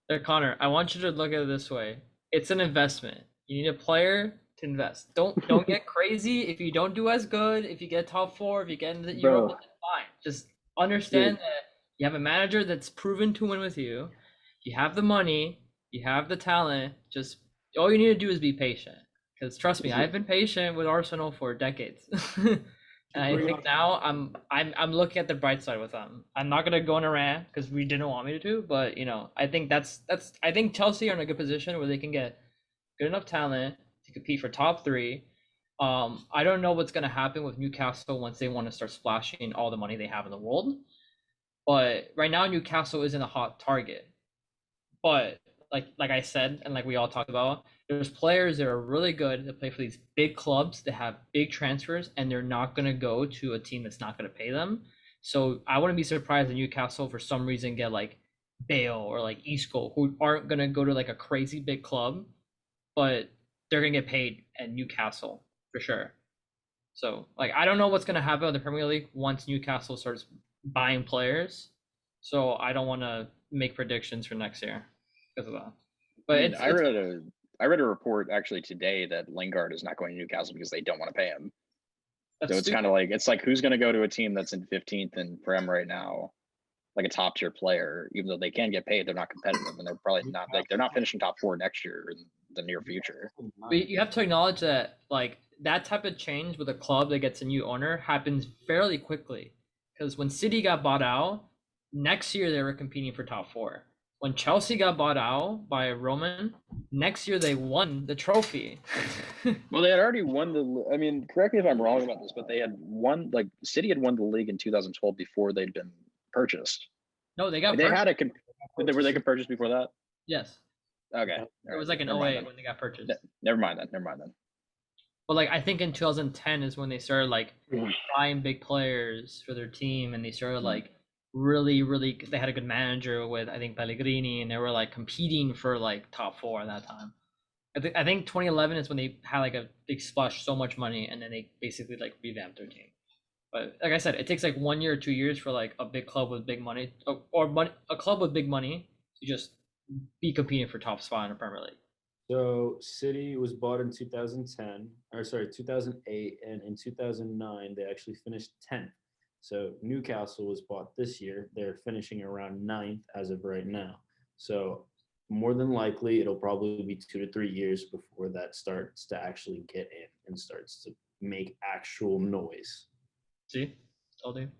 it. Connor, I want you to look at it this way. It's an investment. You need a player to invest. Don't get crazy if you don't do as good, if you get top 4, if you get into Bro. Europe, fine. Just understand that you have a manager that's proven to win with you. You have the money, you have the talent. Just all you need to do is be patient. Because trust me, I've been patient with Arsenal for decades. And I think now I'm looking at the bright side with them. I'm not gonna go on a rant because we didn't want me to, but I think I think Chelsea are in a good position where they can get good enough talent to compete for top 3. I don't know what's gonna happen with Newcastle once they want to start splashing all the money they have in the world. But right now Newcastle isn't a hot target. But like I said, and like we all talked about, there's players that are really good that play for these big clubs that have big transfers, and they're not going to go to a team that's not going to pay them. So I wouldn't be surprised if Newcastle for some reason get like Bale or like Isco, who aren't going to go to like a crazy big club, but they're going to get paid at Newcastle for sure. So like I don't know what's going to happen with the Premier League once Newcastle starts buying players. So I don't want to make predictions for next year because of that. But I read a report actually today that Lingard is not going to Newcastle because they don't want to pay him. So it's kind of like who's going to go to a team that's in 15th in Prem right now, like a top tier player, even though they can get paid, they're not competitive, and they're probably not they're not finishing top 4 next year in the near future. But you have to acknowledge that like that type of change with a club that gets a new owner happens fairly quickly. Because when City got bought out, next year they were competing for top 4. When Chelsea got bought out by Roman, next year they won the trophy. Well, they had already won the. I mean, correct me if I'm wrong about this, but they had won. Like City had won the league in 2012 before they'd been purchased. No, they got. They purchased. had a. Were they purchased before that? Yes. Okay. It was like an 08 when they got purchased. Never mind then. But like I think in 2010 is when they started like buying big players for their team, and they started like really they had a good manager with I think Pellegrini, and they were like competing for like top 4 at that time. I think 2011 is when they had like a big splash so much money, and then they basically like revamped their team. But like I said, it takes like 1 year or 2 years for like a big club with big money a club with big money to just be competing for top spot in the Premier League. So City was bought in 2008, and in 2009 they actually finished 10th. So Newcastle was bought this year. They're finishing around 9th as of right now. So more than likely, it'll probably be 2 to 3 years before that starts to actually get in and starts to make actual noise. See? Told you.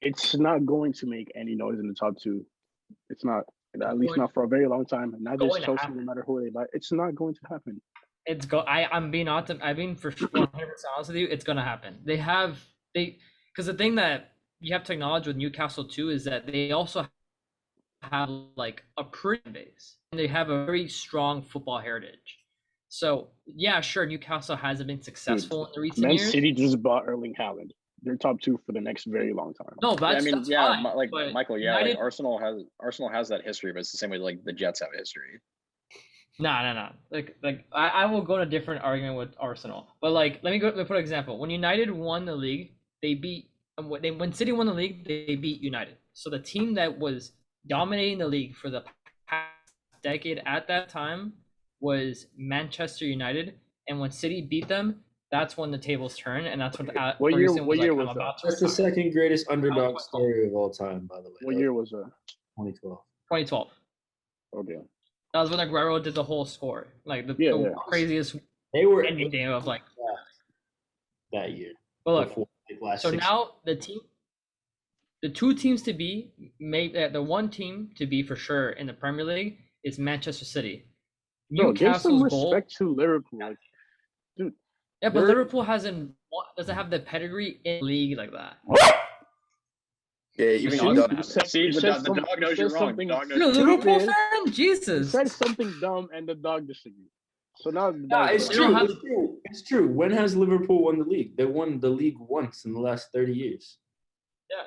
It's not going to make any noise in the top 2. It's not. At least not for a very long time. Neither is Chelsea, no matter who they buy. It's not going to happen. I'm being for 100% honest with you. It's gonna happen. Because the thing that you have to acknowledge with Newcastle too is that they also have like a pretty base, and they have a very strong football heritage. So yeah, sure, Newcastle hasn't been successful in the recent years. Man City just bought Erling Haaland. They're top 2 for the next very long time. No, but that's fine, like but Michael, United, like Arsenal has that history, but it's the same way like the Jets have a history. No. Like I will go in a different argument with Arsenal, but like let me put an example. When United won the league, when City won the league, they beat United. So the team that was dominating the league for the past decade at that time was Manchester United, and when City beat them, that's when the tables turn, and that's when what year was that? That's the second greatest underdog story of all time, by the way. What year was that? 2012. 2012. Okay. That was when Aguero did the whole score, like the craziest They were ending game of like that year. But look, so now the 2 teams to be the 1 team to be for sure in the Premier League is Manchester City. Bro, give some Newcastle's respect to Liverpool, like, dude. Yeah, but Liverpool doesn't have the pedigree in the league like that. Yeah, even See, the dog. See, the dog knows you're wrong. You're a Liverpool fan? Jesus. You said something dumb, and the dog disagreed. So now Nah, it's They don't true. have It's true. It's true. When has Liverpool won the league? They won the league once in the last 30 years. Yeah.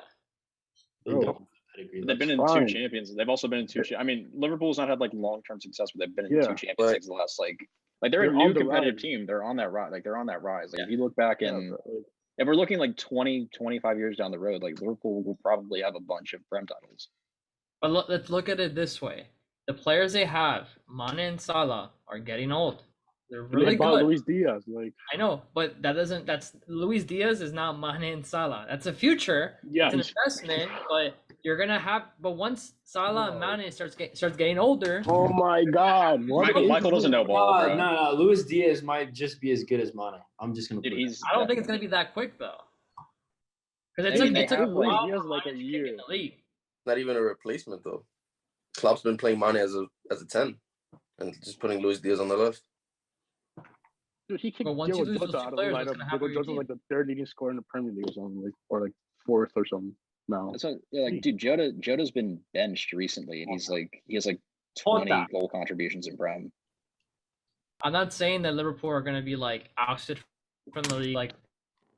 They Bro. don't have pedigree. They've been That's in fine. 2 champions. They've also been in 2. I mean, Liverpool's not had like long-term success, but they've been in Yeah. 2 Champions But- Leagues the last like they're They're a on new the competitive rise. team. They're on that rise. Like they're on that rise. Like Yeah. if you look back Yeah, in, but, like, if we're looking like 20, 25 years down the road, like Liverpool will probably have a bunch of Prem titles. But let's look at it this way: the players they have, Mane and Salah, are getting old. They're they really bought good. Luis Diaz. Like, I know, but that's Luis Diaz is not Mane and Salah. That's a future. yeah, It's an he's- investment, but you're gonna have. But once Salah and Bro. Mane starts getting older, oh my God, what is Michael doesn't know ball, bro. No. Luis Diaz might just be as good as Mane. I'm just gonna. Dude, put it he's. I don't think it's gonna be that quick though. Because I mean, they it took have, a like- while Diaz for like Mane a to kick year. in the league. Not even a replacement though. Klopp's been playing Mane as a 10 and just putting Luis Diaz on the left. Dude, he kicked But once you Diego lose those Jota two out of the players, what's lineup. gonna happen Diego with your Jota's like the third leading scorer in the Premier League or something, like, or like fourth or something now. That's what, yeah, like, dude, Jota's been benched recently, and he has like Jota. 20 goal contributions in Prem. I'm not saying that Liverpool are gonna be like ousted from the league, like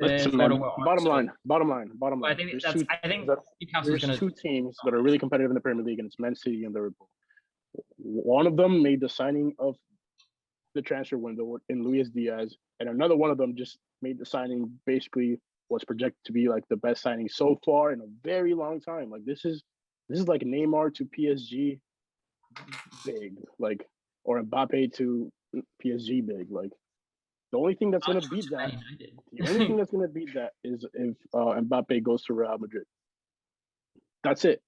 Listen, this, man, go to war. bottom So- line. But I think There's that's. two, I think that- Newcastle's there's gonna. 2 teams that are really competitive in the Premier League, and it's Man City and Liverpool. One of them made the signing of the transfer window in Luis Diaz, and another one of them just made the signing basically was projected to be like the best signing so far in a very long time. Like this is like Neymar to PSG big, like, or Mbappe to PSG big. Like the only thing that's gonna beat that, the only thing that's gonna beat that is if Mbappe goes to Real Madrid. That's it.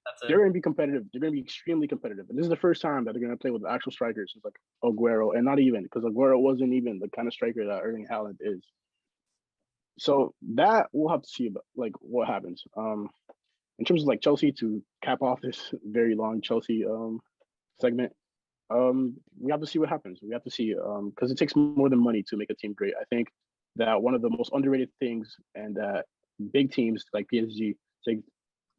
That's They're it. going to be competitive. They're going to be extremely competitive. And this is the first time that they're going to play with actual strikers. It's like Aguero, and not even because Aguero wasn't even the kind of striker that Erling Haaland is. So that we'll have to see about like what happens. In terms of like Chelsea, to cap off this very long Chelsea segment, we have to see what happens. We have to see because it takes more than money to make a team great. I think that one of the most underrated things, and that big teams like PSG take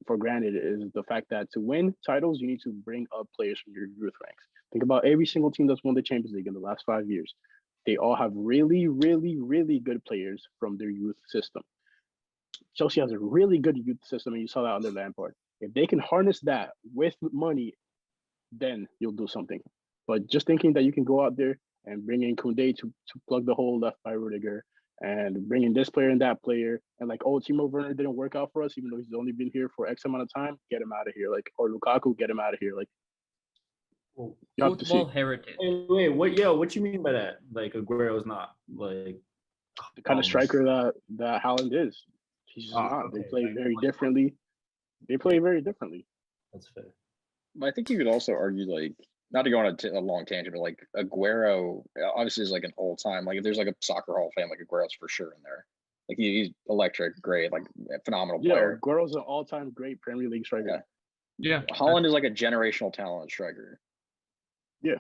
for granted, is the fact that to win titles, you need to bring up players from your youth ranks. Think about every single team that's won the Champions League in the last 5 years. They all have really, really, really good players from their youth system. Chelsea has a really good youth system, and you saw that under Lampard. If they can harness that with money, then you'll do something. But just thinking that you can go out there and bring in Koundé to plug the hole left by Rudiger, and bringing this player and that player, and like, oh, Timo Werner didn't work out for us, even though he's only been here for X amount of time, get him out of here. Like, or Lukaku, get him out of here. Like, you have to see. Football heritage. Wait, what you mean by that? Like Aguero's not like The kind of striker that Haaland is. He's just not. okay. They play very differently. They play very differently. That's fair. But I think you could also argue, like, not to go on a long tangent, but like Aguero obviously is like an old time. Like if there's like a soccer Hall of Fame, like Aguero's for sure in there. Like he's electric, great, like a phenomenal Yeah, player. Aguero's an all-time great Premier League striker. Yeah. Yeah. Holland is like a generational talent striker. Yeah.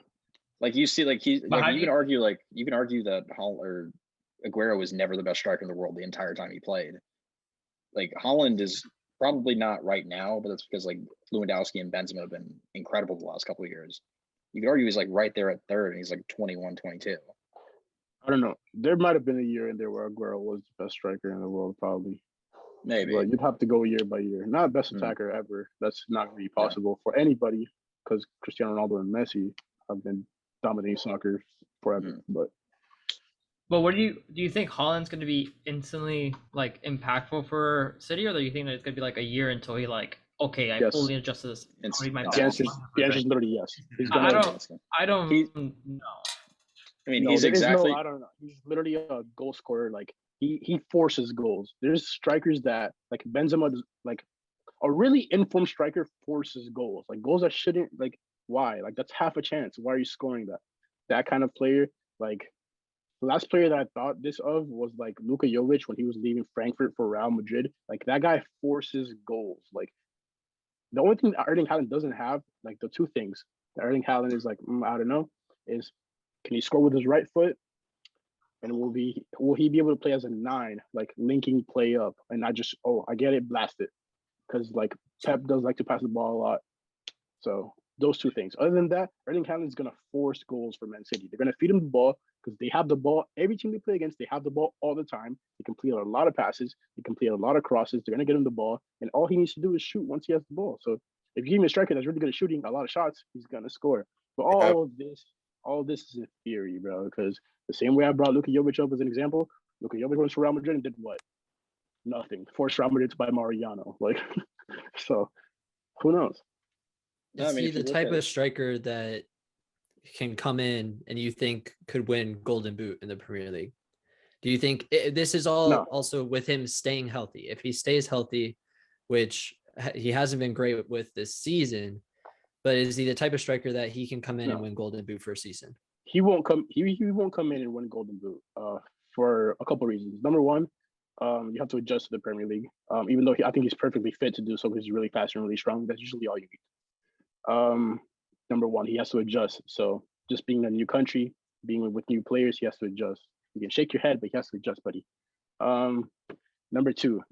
Like you see, like he's But like how you do can argue that Holland or Aguero was never the best striker in the world the entire time he played. Like Holland is probably not right now, but that's because like Lewandowski and Benzema have been incredible the last couple of years. You could argue he's like right there at third, and he's like 21, 22. I don't know. There might have been a year in there where Aguero was the best striker in the world, probably. Maybe. But you'd have to go year by year. Not best Mm. attacker ever. That's not going to be possible for anybody, because Cristiano Ronaldo and Messi have been dominating soccer forever. But But what do you think Holland's going to be instantly like impactful for City, or do you think that it's going to be like a year until he like, okay, I Yes. fully adjust to this? It's- Read my it's the balance. answer is literally yes. He's I gonna. don't- I don't He- know. I mean, No, he's there is exactly. no. I don't know. He's literally a goal scorer. Like he forces goals. There's strikers that like Benzema, like a really informed striker forces goals. Like goals that shouldn't. Like why? Like that's half a chance. Why are you scoring that? That kind of player. Like the last player that I thought this of was like Luka Jovic when he was leaving Frankfurt for Real Madrid. Like that guy forces goals. Like the only thing that Erling Haaland doesn't have, like the two things that Erling Haaland is like, I don't know, is can he score with his right foot? And will he be able to play as a 9, like linking play up and not just, I get it, blast it. Because like Pep does like to pass the ball a lot. So those two things. Other than that, Erling Haaland is gonna force goals for Man City. They're gonna feed him the ball because they have the ball. Every team they play against, they have the ball all the time. They complete a lot of passes. They complete a lot of crosses. They're gonna get him the ball, and all he needs to do is shoot once he has the ball. So if you give him a striker that's really good at shooting a lot of shots, he's gonna score. But all of this is a theory, bro. Because the same way I brought Luka Jovic up as an example, Luka Jovic went to Real Madrid and did what? Nothing. Forced Real Madrid to buy Mariano. Like, so who knows? Is he the type of striker that can come in and you think could win Golden Boot in the Premier League? Do you think this is all also with him staying healthy? If he stays healthy, which he hasn't been great with this season, but is he the type of striker that he can come in and win Golden Boot for a season? He won't come. He won't come in and win Golden Boot. For a couple of reasons. Number one, you have to adjust to the Premier League. Even though I think he's perfectly fit to do so because he's really fast and really strong. That's usually all you need. Number one, he has to adjust. So just being in a new country, being with new players, he has to adjust. You can shake your head, but he has to adjust, buddy. Number two,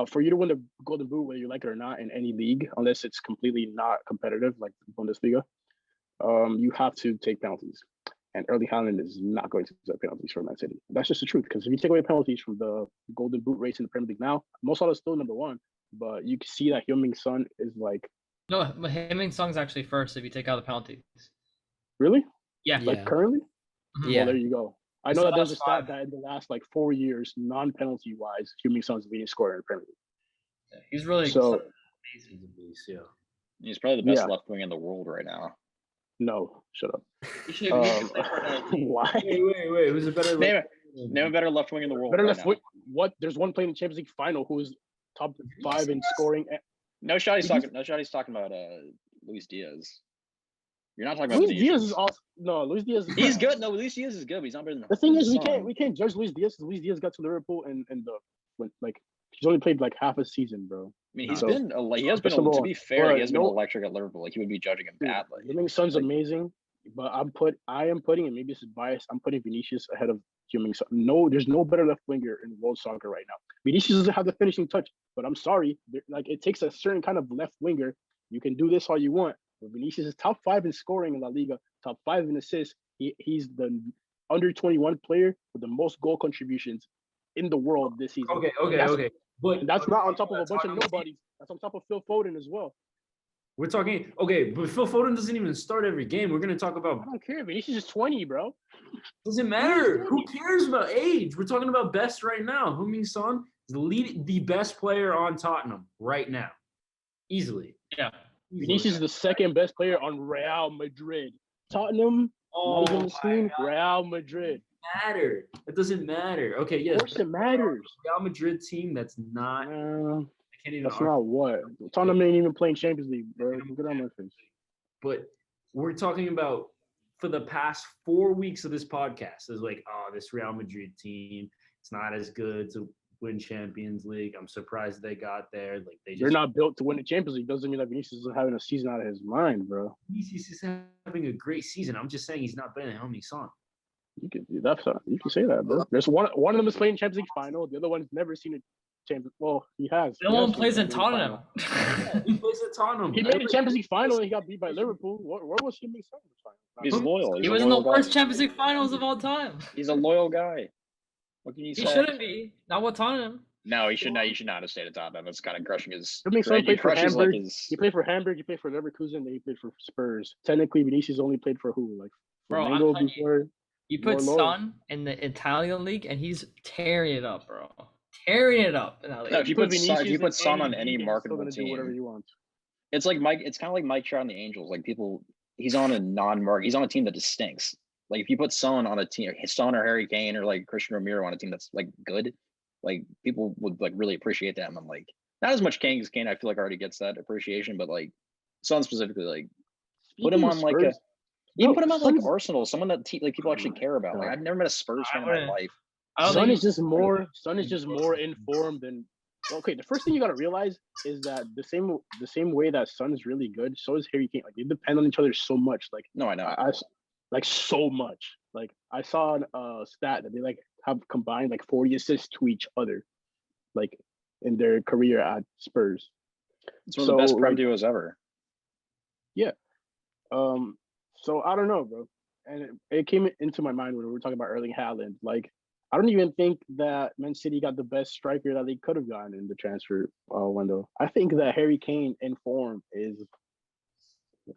for you to win the Golden Boot, whether you like it or not, in any league, unless it's completely not competitive like Bundesliga, you have to take penalties. And Erling Haaland is not going to take penalties for Man City. That's just the truth. Because if you take away penalties from the Golden Boot race in the Premier League now, Mo Salah is still number one. But you can see that Heung-min Son is like... No, but Heung-min Son's actually first if you take out the penalties. Really? Yeah. Like currently? Mm-hmm. Yeah. Well, there you go. I know that there's a stat that in the last like 4 years, non-penalty wise, Heung-min Son's the leading scorer in the Premier League. Yeah, he's really so. He's a beast, yeah. He's probably the best left wing in the world right now. No, shut up. Why? Wait. Who's a better name a better left wing in the world? Better left wing? What? There's one playing in the Champions League final who is top 5 in scoring. No shot. He's talking about Luis Diaz. You're not talking about Luis Diaz is also Luis Diaz. He's good. No, Luis Diaz is good, but he's not better than the thing is we can't judge Luis Diaz because Luis Diaz got to Liverpool and he's only played like half a season, bro. I mean, to be fair, he has been electric at Liverpool. Like, he would be judging him badly. Heung-min Son's amazing, but I am putting, and maybe this is biased, I'm putting Vinicius ahead of Heung-min Son. No, there's no better left winger in world soccer right now. Vinicius doesn't have the finishing touch, but I'm sorry, like it takes a certain kind of left winger. You can do this all you want, but Vinicius is top 5 in scoring in La Liga, top 5 in assists. He's the under 21 player with the most goal contributions in the world this season. Okay. But that's not on top of a bunch of nobodies. That's on top of Phil Foden as well. We're talking but Phil Foden doesn't even start every game. We're gonna talk about. I don't care, Vinicius is 20, bro. Doesn't matter. Who cares about age? We're talking about best right now. Heung-min Son is the best player on Tottenham right now, easily. Yeah. Vinicius is the second best player on Real Madrid. Tottenham, not even the screen. Real Madrid. It doesn't matter. Okay, yes. Of course it matters. Real Madrid team that's not. I can't even. That's not what. Tottenham ain't even playing Champions League, bro. Get on my face. But we're talking about for the past 4 weeks of this podcast is like, this Real Madrid team, it's not as good to win Champions League. I'm surprised they got there. Like they're not built to win the Champions League. Doesn't mean that Vinicius is having a season out of his mind, bro. Vinicius is having a great season. I'm just saying he's not better than Heung-min Son. You can do that. You can say that, bro. There's one of them is playing Champions League final. The other one's never seen a Champions. Well, he has. The one plays in Tottenham. He plays in Tottenham. He made a Champions League final and he got beat by Liverpool. Where was he in the final? He's loyal. He was in the worst Champions League finals of all time. He's a loyal guy. What can you say? He shouldn't be. Not with Tottenham. No, he should not. You should not have stayed at Tottenham. That's kind of crushing his. He played for Hamburg. He played for Hamburg. He played for Leverkusen. Then he played for Spurs. Technically, Vinicius only played for who? Like Flamengo before. You put Son in the Italian league, and he's tearing it up, bro. Tearing it up. No, if you put Son on any marketable team, whatever you want. It's like Mike. It's kind of like Mike Trout and the Angels. Like he's on a non-market. He's on a team that just stinks. Like if you put Son on a team, Son or Harry Kane or like Christian Romero on a team that's like good, like people would like really appreciate that. And I'm like, not as much Kane, because Kane I feel like already gets that appreciation, but like Son specifically, like put him on like a. Even put him on like Arsenal, someone that like people actually care about. Like I've never met a Spurs fan in my life. Son is just more informed than. Okay, the first thing you gotta realize is that the same way that Son is really good, so is Harry Kane. Like they depend on each other so much. Like no, I know. Like so much. Like I saw a stat that they like have combined like 40 assists to each other, like in their career at Spurs. It's one of the best prem duos ever. Yeah. So I don't know, bro. And it came into my mind when we were talking about Erling Haaland. Like, I don't even think that Man City got the best striker that they could have gotten in the transfer window. I think that Harry Kane in form is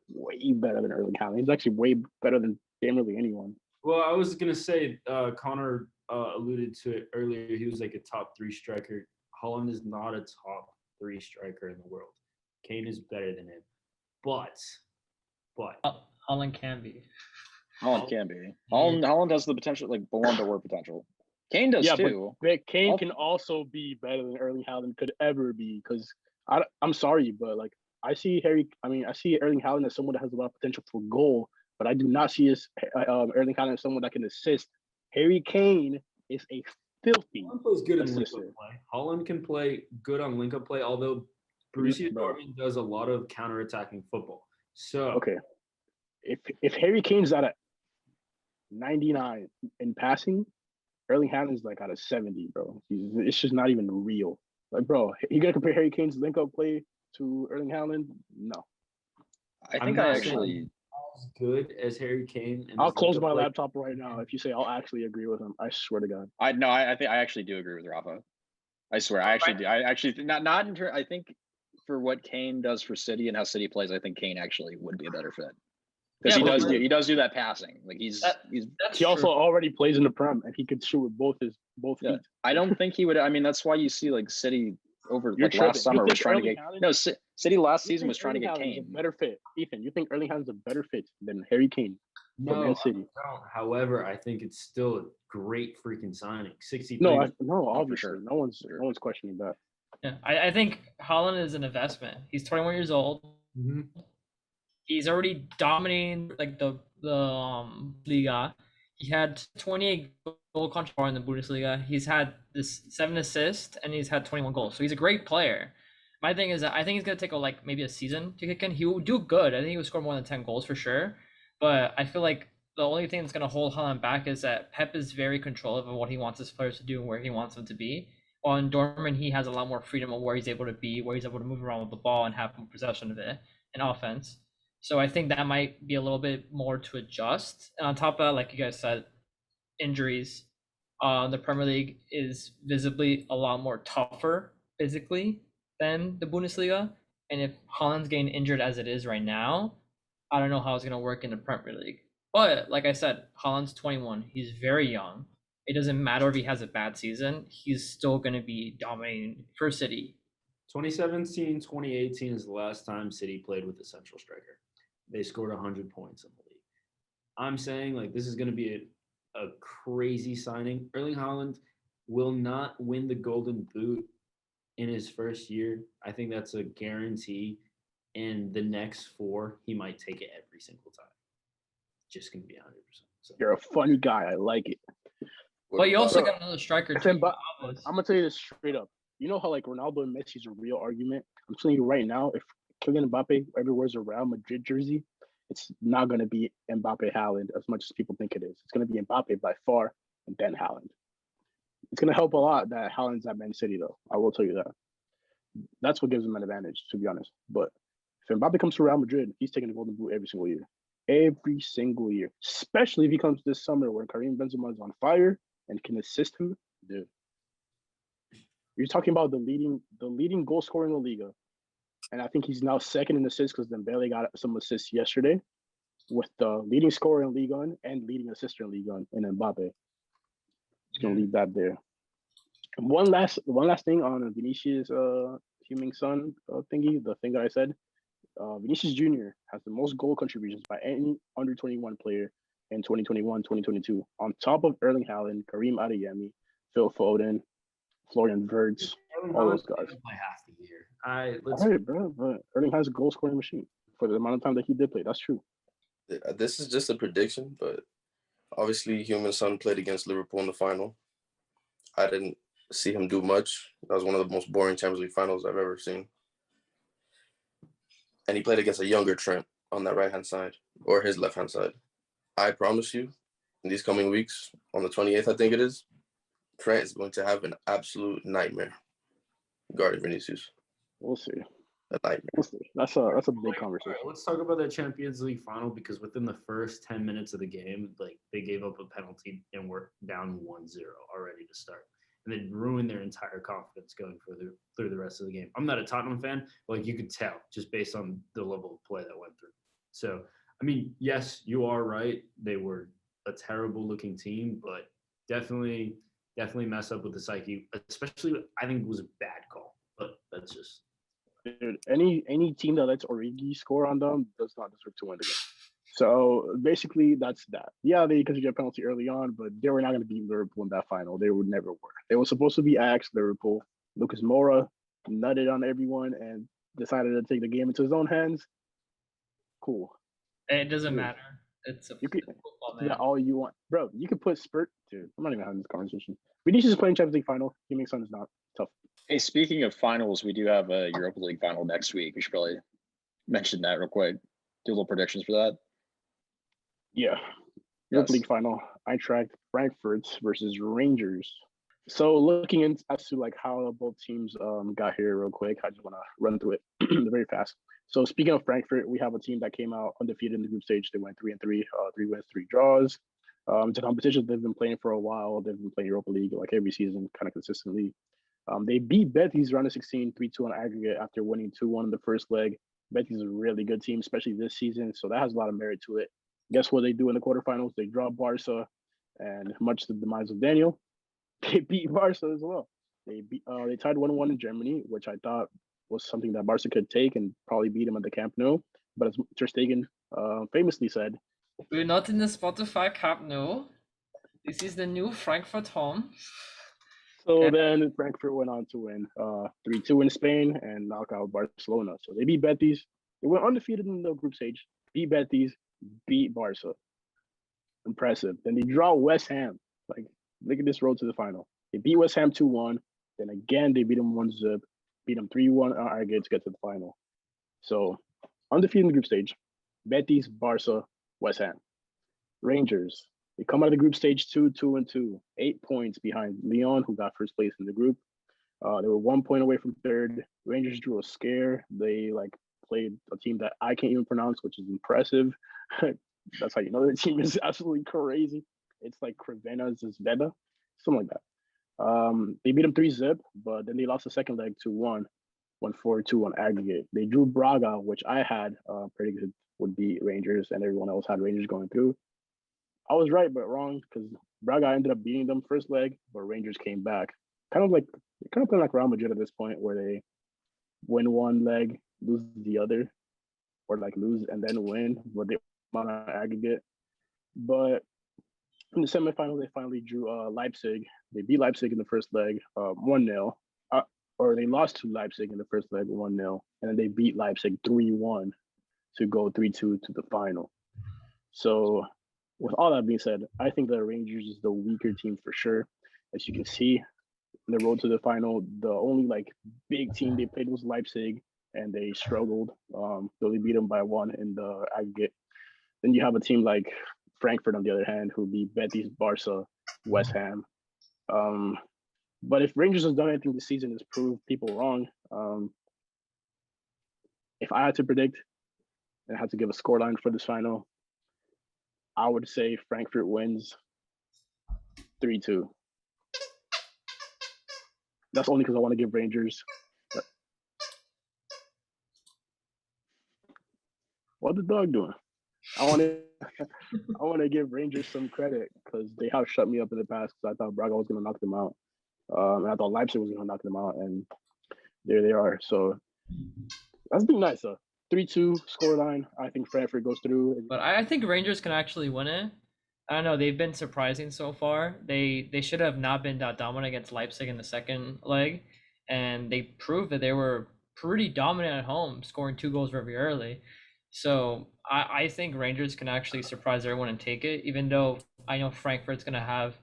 way better than Erling Haaland. He's actually way better than damn nearly anyone. Well, I was gonna say Connor alluded to it earlier. He was like a top 3 striker. Haaland is not a top 3 striker in the world. Kane is better than him, but Holland can be. Haaland can be. Haaland has the potential, like Ballon d'Or potential. Kane does too. But Kane can also be better than Erling Haaland could ever be. Because I'm sorry, but like I see Erling Haaland as someone that has a lot of potential for goal, but I do not see Erling Haaland as someone that can assist. Harry Kane is a filthy. Haaland plays good in assister. link-up play. Haaland can play good on link-up play, although Borussia Dortmund does a lot of counter-attacking football. So okay, if Harry Kane's at a 99 in passing, Erling Haaland's like at a 70, bro. It's just not even real. Like, bro, you gonna compare Harry Kane's link-up play to Erling Haaland? No. I think I actually as good as Harry Kane. I'll close my laptop right now if you say I'll actually agree with him. I swear to God. I think I actually do agree with Rafa. I swear, I actually do. I actually not in I think for what Kane does for City and how City plays, I think Kane actually would be a better fit. Because he does do that passing. Like he also already plays in the Prem and he could shoot with both feet. I don't think he would. I mean, that's why you see like City over like last summer was trying to get City last season was trying to get Kane. A better fit, Ethan. You think Erling Haaland's a better fit than Harry Kane? No, Man City. I don't. However, I think it's still a great freaking signing. 63. No, obviously, sure. No one's questioning that. Yeah, I think Haaland is an investment. He's 21 years old. Mm-hmm. He's already dominating like the Liga. He had 28 goal contribution in the Bundesliga. He's had this 7 assists and he's had 21 goals. So he's a great player. My thing is that I think he's gonna take maybe a season to kick in. He will do good. I think he will score more than 10 goals for sure. But I feel like the only thing that's gonna hold Haaland back is that Pep is very controlling of what he wants his players to do and where he wants them to be. On Dortmund, he has a lot more freedom of where he's able to be, where he's able to move around with the ball and have more possession of it in offense. So I think that might be a little bit more to adjust. And on top of that, like you guys said, injuries. The Premier League is visibly a lot more tougher physically than the Bundesliga. And if Haaland's getting injured as it is right now, I don't know how it's going to work in the Premier League. But like I said, Haaland's 21. He's very young. It doesn't matter if he has a bad season. He's still going to be dominating for City. 2017, 2018 is the last time City played with a central striker. They scored 100 points in the league. I'm saying like this is going to be a crazy signing. Erling Haaland will not win the Golden Boot in his first year. I think that's a guarantee. And the next 4, he might take it every single time. Just going to be 100%. So. You're a funny guy. I like it. But you also got another striker too. I'm gonna tell you this straight up. You know how like Ronaldo and Messi's a real argument? I'm telling you right now, if Kylian Mbappe ever wears a Real Madrid jersey, it's not gonna be Mbappe Haaland as much as people think it is. It's gonna be Mbappe by far and then Haaland. It's gonna help a lot that Haaland's at Man City though. I will tell you that. That's what gives him an advantage, to be honest. But if Mbappe comes to Real Madrid, he's taking the Golden Boot every single year. Every single year. Especially if he comes this summer when Karim Benzema is on fire and can assist him, dude. You're talking about the leading goal scorer in the Liga. And I think he's now second in assists because Dembele got some assists yesterday with the leading scorer in Ligue 1 and leading assister in Ligue 1 in Mbappe. Just gonna leave that there. And one last thing on Vinicius Heung-min Son thingy, the thing that I said. Vinicius Jr. has the most goal contributions by any under 21 player in 2021-2022, on top of Erling Haaland, Karim Adeyemi, Phil Foden, Florian Wirtz, all those guys. Play half the year. All right, bro. But Erling Haaland's a goal scoring machine for the amount of time that he did play. That's true. This is just a prediction, but obviously Heung-min Son played against Liverpool in the final. I didn't see him do much. That was one of the most boring Champions League finals I've ever seen. And he played against a younger Trent on that right-hand side, or his left-hand side. I promise you, in these coming weeks, on the 28th, I think it is, Trent is going to have an absolute nightmare guarding Vinicius. We'll see. a nightmare. That's a big All conversation. right, let's talk about the Champions League final because within the first 10 minutes of the game, like they gave up a penalty and were down 1-0 already to start. And then ruined their entire confidence going through the rest of the game. I'm not a Tottenham fan, but like you could tell just based on the level of play that went through. So, I mean, yes, you are right. They were a terrible looking team, but definitely mess up with the psyche, especially I think it was a bad call, but that's just. Dude, any team that lets Origi score on them does not deserve to win the game. So basically, that's that. Yeah, they considered a penalty early on, but they were not going to beat Liverpool in that final. They would never were. They were supposed to be Ajax, Liverpool. Lucas Moura nutted on everyone and decided to take the game into his own hands. Cool. It doesn't matter. It's a football, man. All you want, bro. You could put Spurt. Dude, I'm not even having this conversation. Vinicius is playing Champions League final. He makes sense. Not tough. Hey, speaking of finals, we do have a Europa League final next week. We should probably mention that real quick. Do a little predictions for that. Yeah. Europa League final. Eintracht Frankfurt versus Rangers. So looking into as to like how both teams got here real quick, I just want to run through it very fast. So speaking of Frankfurt, we have a team that came out undefeated in the group stage. They went 3-3, 3 wins, 3 draws. It's a competition they've been playing for a while. They've been playing Europa League like every season, kind of consistently. They beat Betis round of 16, 3-2 on aggregate after winning 2-1 in the first leg. Betis is a really good team, especially this season, so that has a lot of merit to it. Guess what they do in the quarterfinals? They draw Barca, and much to the demise of Daniel, they beat Barca as well. They tied 1-1 in Germany, which I thought was something that Barca could take and probably beat him at the Camp Nou. But as Ter Stegen famously said, "We're not in the Spotify Camp Nou. This is the new Frankfurt home." So then Frankfurt went on to win 3-2 in Spain and knock out Barcelona. So they beat Betis. They went undefeated in the group stage, beat Betis, beat Barca. Impressive. Then they draw West Ham. Like, look at this road to the final. They beat West Ham 2-1. Then again, they beat them 1-0, beat them 3-1 on aggregate to get to the final. So undefeated in the group stage, Betis, Barca, West Ham. Rangers. They come out of the group stage 2-2-2, 8 points behind Lyon, who got first place in the group. They were 1 point away from third. Rangers drew a scare. They played a team that I can't even pronounce, which is impressive. That's how you know their team is absolutely crazy. It's like Crvena Zvezda, something like that. They beat them 3-0, but then they lost the second leg 2-1, 1-4-2 on aggregate. They drew Braga, which I had predicted would be Rangers, and everyone else had Rangers going through. I was right, but wrong, because Braga ended up beating them first leg, but Rangers came back. Kind of playing like Real Madrid at this point, where they win one leg, lose the other, or lose and then win, but they won on aggregate. But in the semifinals, they finally drew Leipzig. They beat Leipzig in the first leg 1-0, or they lost to Leipzig in the first leg 1-0, and then they beat Leipzig 3-1 to go 3-2 to the final. So with all that being said, I think the Rangers is the weaker team for sure. As you can see, in the road to the final, the only big team they played was Leipzig, and they struggled. They only beat them by 1 in the aggregate. Then you have a team like Frankfurt, on the other hand, who beat Betis, Barca, West Ham. But if Rangers has done anything this season is prove people wrong. If I had to predict and I had to give a scoreline for this final, I would say Frankfurt wins 3-2. That's only because I want to give Rangers. What the dog doing? I want to give Rangers some credit because they have shut me up in the past because I thought Braga was going to knock them out. And I thought Leipzig was going to knock them out, and there they are. So that's been nice, though. 3-2 scoreline. I think Frankfurt goes through. But I think Rangers can actually win it. I don't know. They've been surprising so far. They should have not been that dominant against Leipzig in the second leg, and they proved that they were pretty dominant at home, scoring 2 goals very early. So I think Rangers can actually surprise everyone and take it, even though I know Frankfurt's going to have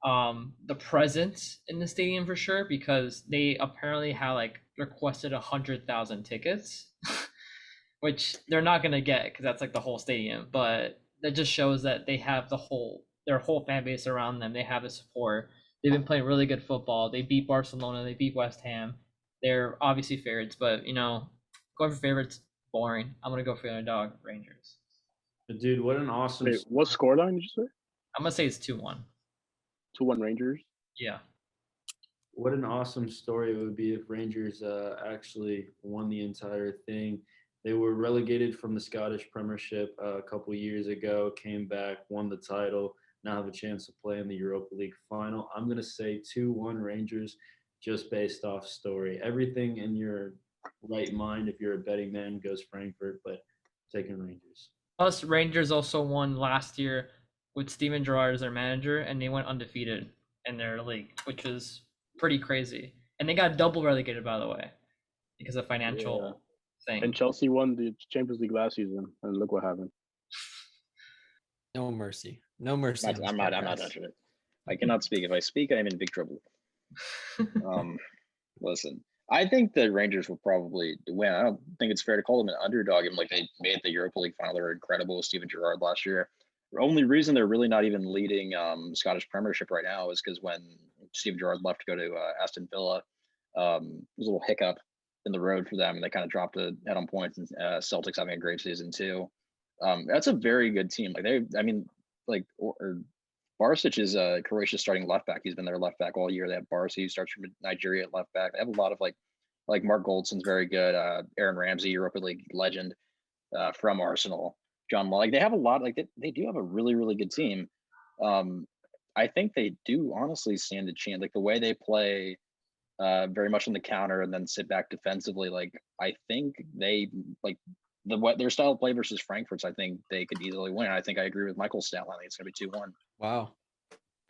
the presence in the stadium for sure, because they apparently have requested 100,000 tickets, which they're not going to get because that's the whole stadium. But that just shows that they have their whole fan base around them. They have the support. They've been playing really good football. They beat Barcelona. They beat West Ham. They're obviously favorites, but Going for favorites, boring. I'm gonna go for the underdog, Rangers. Dude, what an awesome Wait, what scoreline did you say? I'm gonna say it's 2-1. 2-1 Rangers. Yeah. What an awesome story it would be if Rangers actually won the entire thing. They were relegated from the Scottish Premiership a couple years ago, came back, won the title, now have a chance to play in the Europa League final. I'm going to say 2-1 Rangers just based off story. Everything in your right mind, if you're a betting man, goes Frankfurt, but taking Rangers. Plus, Rangers also won last year with Steven Gerrard as their manager, and they went undefeated in their league, which is pretty crazy. And they got double relegated, by the way, because of financial thing. And Chelsea won the Champions League last season, and look what happened. No mercy. No mercy. I'm not touching it. I cannot speak. If I speak, I'm in big trouble. Listen, I think the Rangers will probably win. I don't think it's fair to call them an underdog. Even like they made the Europa League final, they were incredible with Steven Gerrard last year. The only reason they're really not even leading Scottish Premiership right now is because when Steven Gerrard left to go to Aston Villa, there was a little hiccup in the road for them, and they kind of dropped a head on points. And Celtics having a great season too. That's a very good team. Barisic is Croatia's starting left back. He's been their left back all year. They have Barsi, who starts from Nigeria at left back. They have a lot of like Mark Goldson's very good. Aaron Ramsey, Europa League legend from Arsenal. John Wall. They have a lot. They do have a really, really good team. I think they do honestly stand a chance. Like the way they play, very much on the counter and then sit back defensively. Like I think they like their style of play versus Frankfurt's. I think they could easily win. I think I agree with Michael's stat line. I think it's gonna be 2-1. Wow.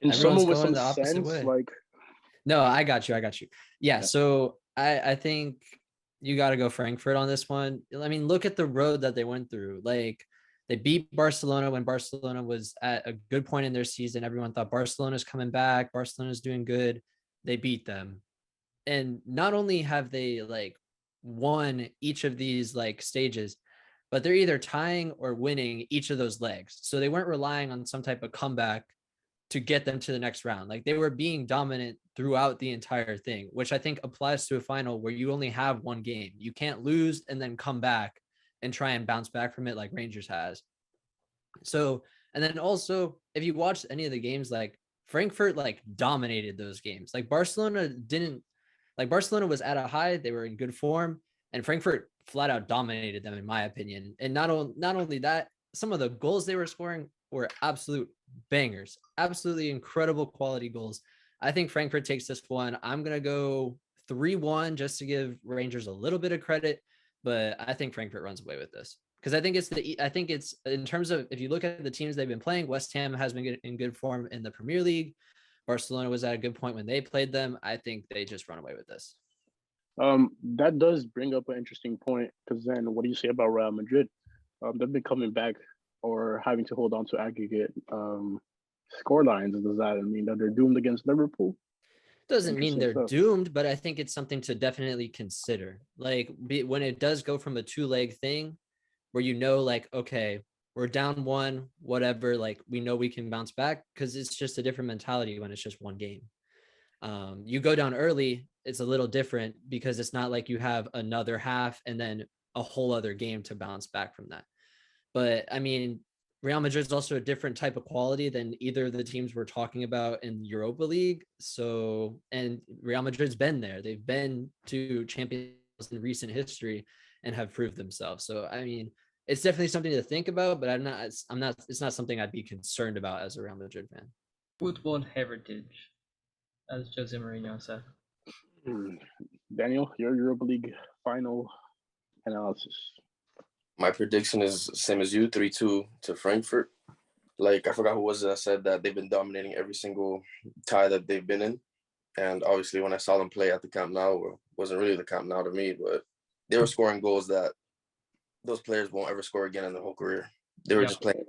And Everyone's someone with going some the opposite sense, way. like No, I got you. Yeah. So I think you got to go Frankfurt on this one. I mean, look at the road that they went through. Like they beat Barcelona when Barcelona was at a good point in their season. Everyone thought Barcelona's coming back. Barcelona's doing good. They beat them. And not only have they like won each of these like stages, but they're either tying or winning each of those legs. So they weren't relying on some type of comeback to get them to the next round. Like they were being dominant throughout the entire thing, which I think applies to a final where you only have one game. You can't lose and then come back and try and bounce back from it like Rangers has. So, and then also if you watch any of the games, like Frankfurt like dominated those games. Like Barcelona didn't, like Barcelona was at a high, they were in good form, and Frankfurt flat out dominated them in my opinion. And not only that, some of the goals they were scoring were absolute bangers, absolutely incredible quality goals. I think Frankfurt takes this one. I'm going to go 3-1 just to give Rangers a little bit of credit, but I think Frankfurt runs away with this because I think it's in terms of, if you look at the teams they've been playing, West Ham has been in good form in the Premier League. Barcelona was at a good point when they played them. I think they just run away with this. That does bring up an interesting point because then what do you say about Real Madrid? They've been coming back or having to hold on to aggregate score lines. Does that mean that they're doomed against Liverpool? Doesn't mean they're doomed, but I think it's something to definitely consider. Like when it does go from a 2-leg thing where like, okay, we're down 1, whatever, like we know we can bounce back because it's just a different mentality when it's just one game. You go down early, it's a little different because it's not like you have another half and then a whole other game to bounce back from that. But I mean, Real Madrid is also a different type of quality than either of the teams we're talking about in Europa League. So, and Real Madrid's been there. They've been to champions in recent history and have proved themselves. So, I mean, it's definitely something to think about, but it's not something I'd be concerned about as a Real Madrid fan. Football heritage, as Jose Mourinho said. Daniel, your Europa League final analysis. My prediction is same as you, 3-2 to Frankfurt. Like, I forgot who was it that said that they've been dominating every single tie that they've been in. And obviously, when I saw them play at the Camp Nou, well, it wasn't really the Camp Nou to me, but they were scoring goals that those players won't ever score again in their whole career. They were just playing.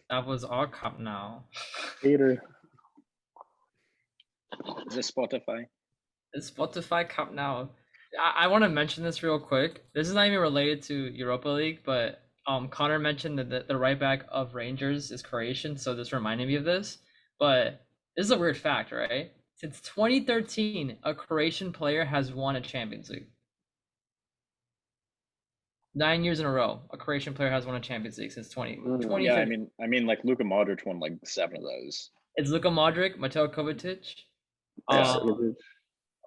That was our Camp Nou. Hater. Is this Spotify? It's Spotify Camp Nou. I want to mention this real quick. This is not even related to Europa League, but Connor mentioned that the right back of Rangers is Croatian, so this reminded me of this. But this is a weird fact, right? Since 2013, a Croatian player has won a Champions League. 9 years in a row, a Croatian player has won a Champions League since 2020. Yeah, I mean, like Luka Modric won like 7 of those. It's Luka Modric, Mateo Kovacic, Yeah.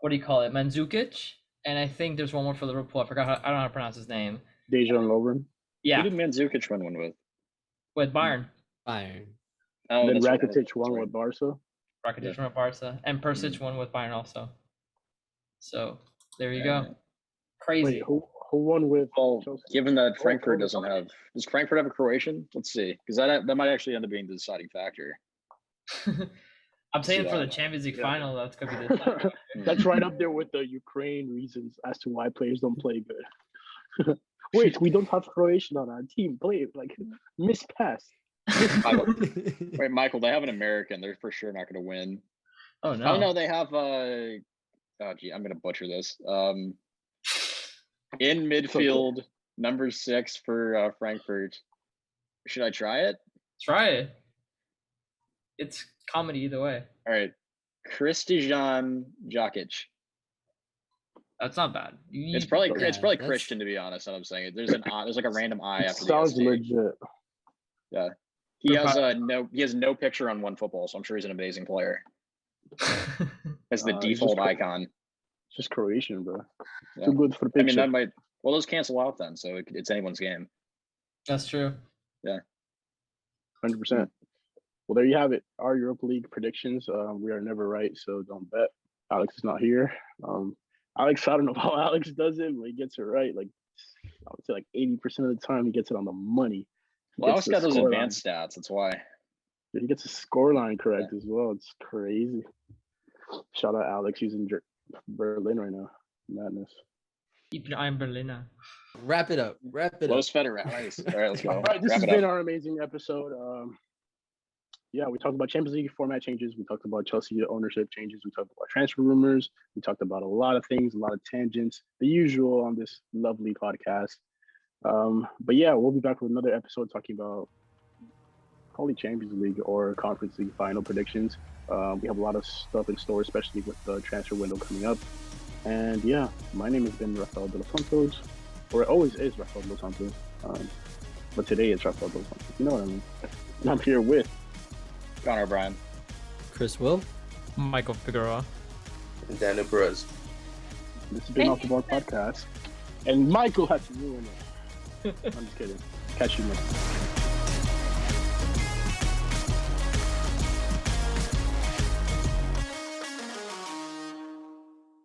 what do you call it, Mandzukic, and I think there's one more for Liverpool. I forgot. I don't know how to pronounce his name. Dejan Lovren. Yeah, Who did Mandzukic win one with? with Bayern. Bayern. Oh, Then that's right, Rakitic won right. with Barca. Rakitic won with Barca, and Persic won with Bayern also. So there you go. Crazy. Wait, who won with Well, Chelsea? given that Frankfurt Kovacic. doesn't have, does Frankfurt have a Croatian? Let's see, because that might actually end up being the deciding factor. I'm saying See for the that. Champions League Yeah. final, that's gonna be the. That's right up there with the Ukraine reasons as to why players don't play good. Wait, we don't have Croatian on our team. Play like miss pass. Wait, Michael, they have an American. They're for sure not going to win. Oh no! Oh no, they have. Oh gee, I'm going to butcher this. In midfield, number 6 for Frankfurt. Should I try it? Try it. It's comedy either way. All right, Kristijan Djakic. That's not bad. It's probably that's- Christian, to be honest. I'm saying there's like a random I after the Sounds ST. legit. Yeah, he has no picture on OneFootball, so I'm sure he's an amazing player. As the He's default just icon. It's just Croatian, bro. Yeah. Too good for the I mean, picture. that might. Well, those cancel out then, so it's anyone's game. That's true. 100%. Well, there you have it. Our Europa League predictions. We are never right, so don't bet. Alex is not here. Alex, I don't know how Alex does it, but he gets it right. Like I would say, like 80% of the time, he gets it on the money. He Well, I gets always got the those scoreline. advanced stats. That's why. He gets the scoreline correct as well. It's crazy. Shout out Alex. He's in Berlin right now. Madness. Ich bin ein Berliner. Wrap it up. Los Federales. All right, let's go. All right, this Wrap has it been up. our amazing episode. Yeah, we talked about Champions League format changes. We talked about Chelsea ownership changes. We talked about transfer rumors. We talked about a lot of things, a lot of tangents, the usual on this lovely podcast. But yeah, we'll be back with another episode talking about probably Champions League or Conference League final predictions. We have a lot of stuff in store, especially with the transfer window coming up. And yeah, my name has been Rafael de los Santos, or it always is Rafael de los Santos. But today it's Rafael de los Santos. You know what I mean? And I'm here with Connor O'Brien. Chris Will. Michael Figueroa. And Daniel Pérez. This has been Off the Bar Podcast. And Michael had to ruin it. I'm just kidding. Catch you next time.